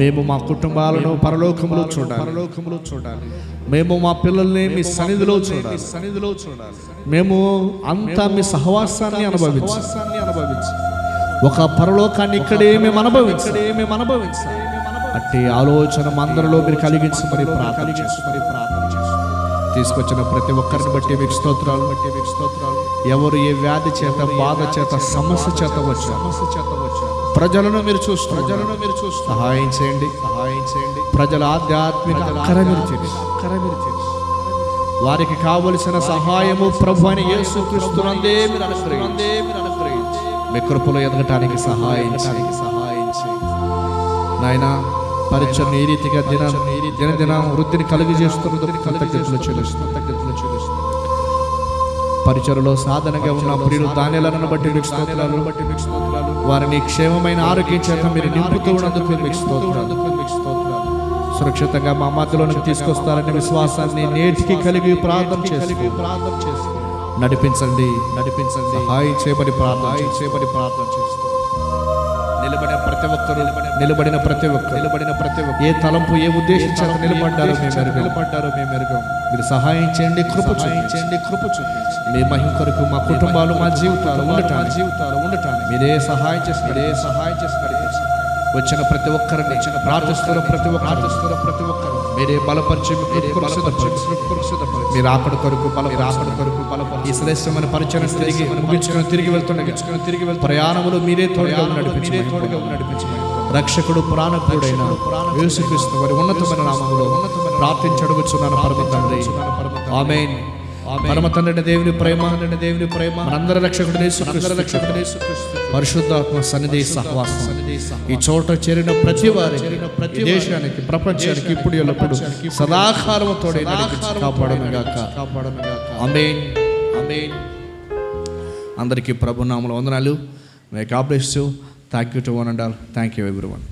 A: మేము మా కుటుంబాలను పరలోకములో చూడాలి. మేము మా పిల్లల్ని మీ సన్నిధిలో చూడాలి. మేము అంతా మీ సహవాసాన్ని అనుభవించి ఒక పరలోకాన్ని ఇక్కడే మేము అనుభవించాలి. అట్టి ఆలోచన మందరిలో మీరు కలిగించి మరి ప్రార్థన చేసి తీసుకొచ్చిన ప్రతి ఒక్కరిని బట్టి మీకు స్తోత్రాలు. ఎవరు ఏ వ్యాధి చేత, బాధ చేత, సమస్య చేత వచ్చారు ప్రజలను మీరు చూస్తూ సహాయం చేయండి. ప్రజల ఆధ్యాత్మిక అక్కర మీరు చేయండి. వారికి కావలసిన సహాయము ప్రభు అయిన యేసుక్రీస్తునందే మీరు అనుగ్రహించి మీ కృపలో ఎదగటానికి సహాయం చేయండి. నాయనా పరిచయం ఈ రీతిగా దినదిన వృద్ధిని కలిగజేస్తున్నందుకు కృతజ్ఞతలు చెల్లిస్తున్నాను. పరిచయలో సాధనగా ఉన్న ప్రియులు దానిలను బట్టి మీకు స్తోత్రాలు. వారిని క్షేమమైన ఆరోగ్యం చేత మీరు నింపుతూ ఉన్నందుకు మీకు స్తోత్రాలు. సురక్షితంగా మా మధ్యలోకి తీసుకొస్తారనే విశ్వాసాన్ని నేటికి కలిగి ప్రార్థన చేసి నడిపించండి. సహాయం చేయబడి ప్రార్థన చేస్తూ నిలబడిన ప్రతి ఒక్కరు ఏ తలంపు, ఏ ఉద్దేశం చేత నిలబడ్డారో మేము ఎరుగం. మీరు సహాయం చేయండి, కృప చూపించండి. మీ మహిమ కొరకు మా కుటుంబాలు, మా జీవితాలు ఉండటానికి మీరే సహాయం చేసి నడిపించండి. వచ్చిన ప్రతి ఒక్కరిని ప్రార్థిస్తున్న ప్రతి ఒక్కరు మీరే బలపరిచి మీరు ఆకడ కొరకు ఈ శ్రేష్టమైన పరిచయం తిరిగి వెళ్తున్న ప్రయాణములు మీరే తోడుగా నడిపించి రక్షకుడు ప్రాణకుడైన యేసుక్రీస్తు వారి ఉన్నతమైన నామములో ప్రార్థించి అడుగుచున్నాను పరమ తండ్రి. ఆమేన్. పరమ తండ్రి దేవుని ప్రేమ మనందరి రక్షకుడు యేసుక్రీస్తు పరిశుద్ధాత్మ సన్నిధి సహవాసం ఈ చోట చేరిన ప్రతి వారికి, దేశానికి, ప్రపంచానికి ఇప్పుడు ఎల్లప్పుడు సదాకాలము తోడే కాపాడను గాక. ఆమేన్. అందరికీ ప్రభు నామములో వందనాలు. May God bless you. Thank you to one and all. Thank you everyone.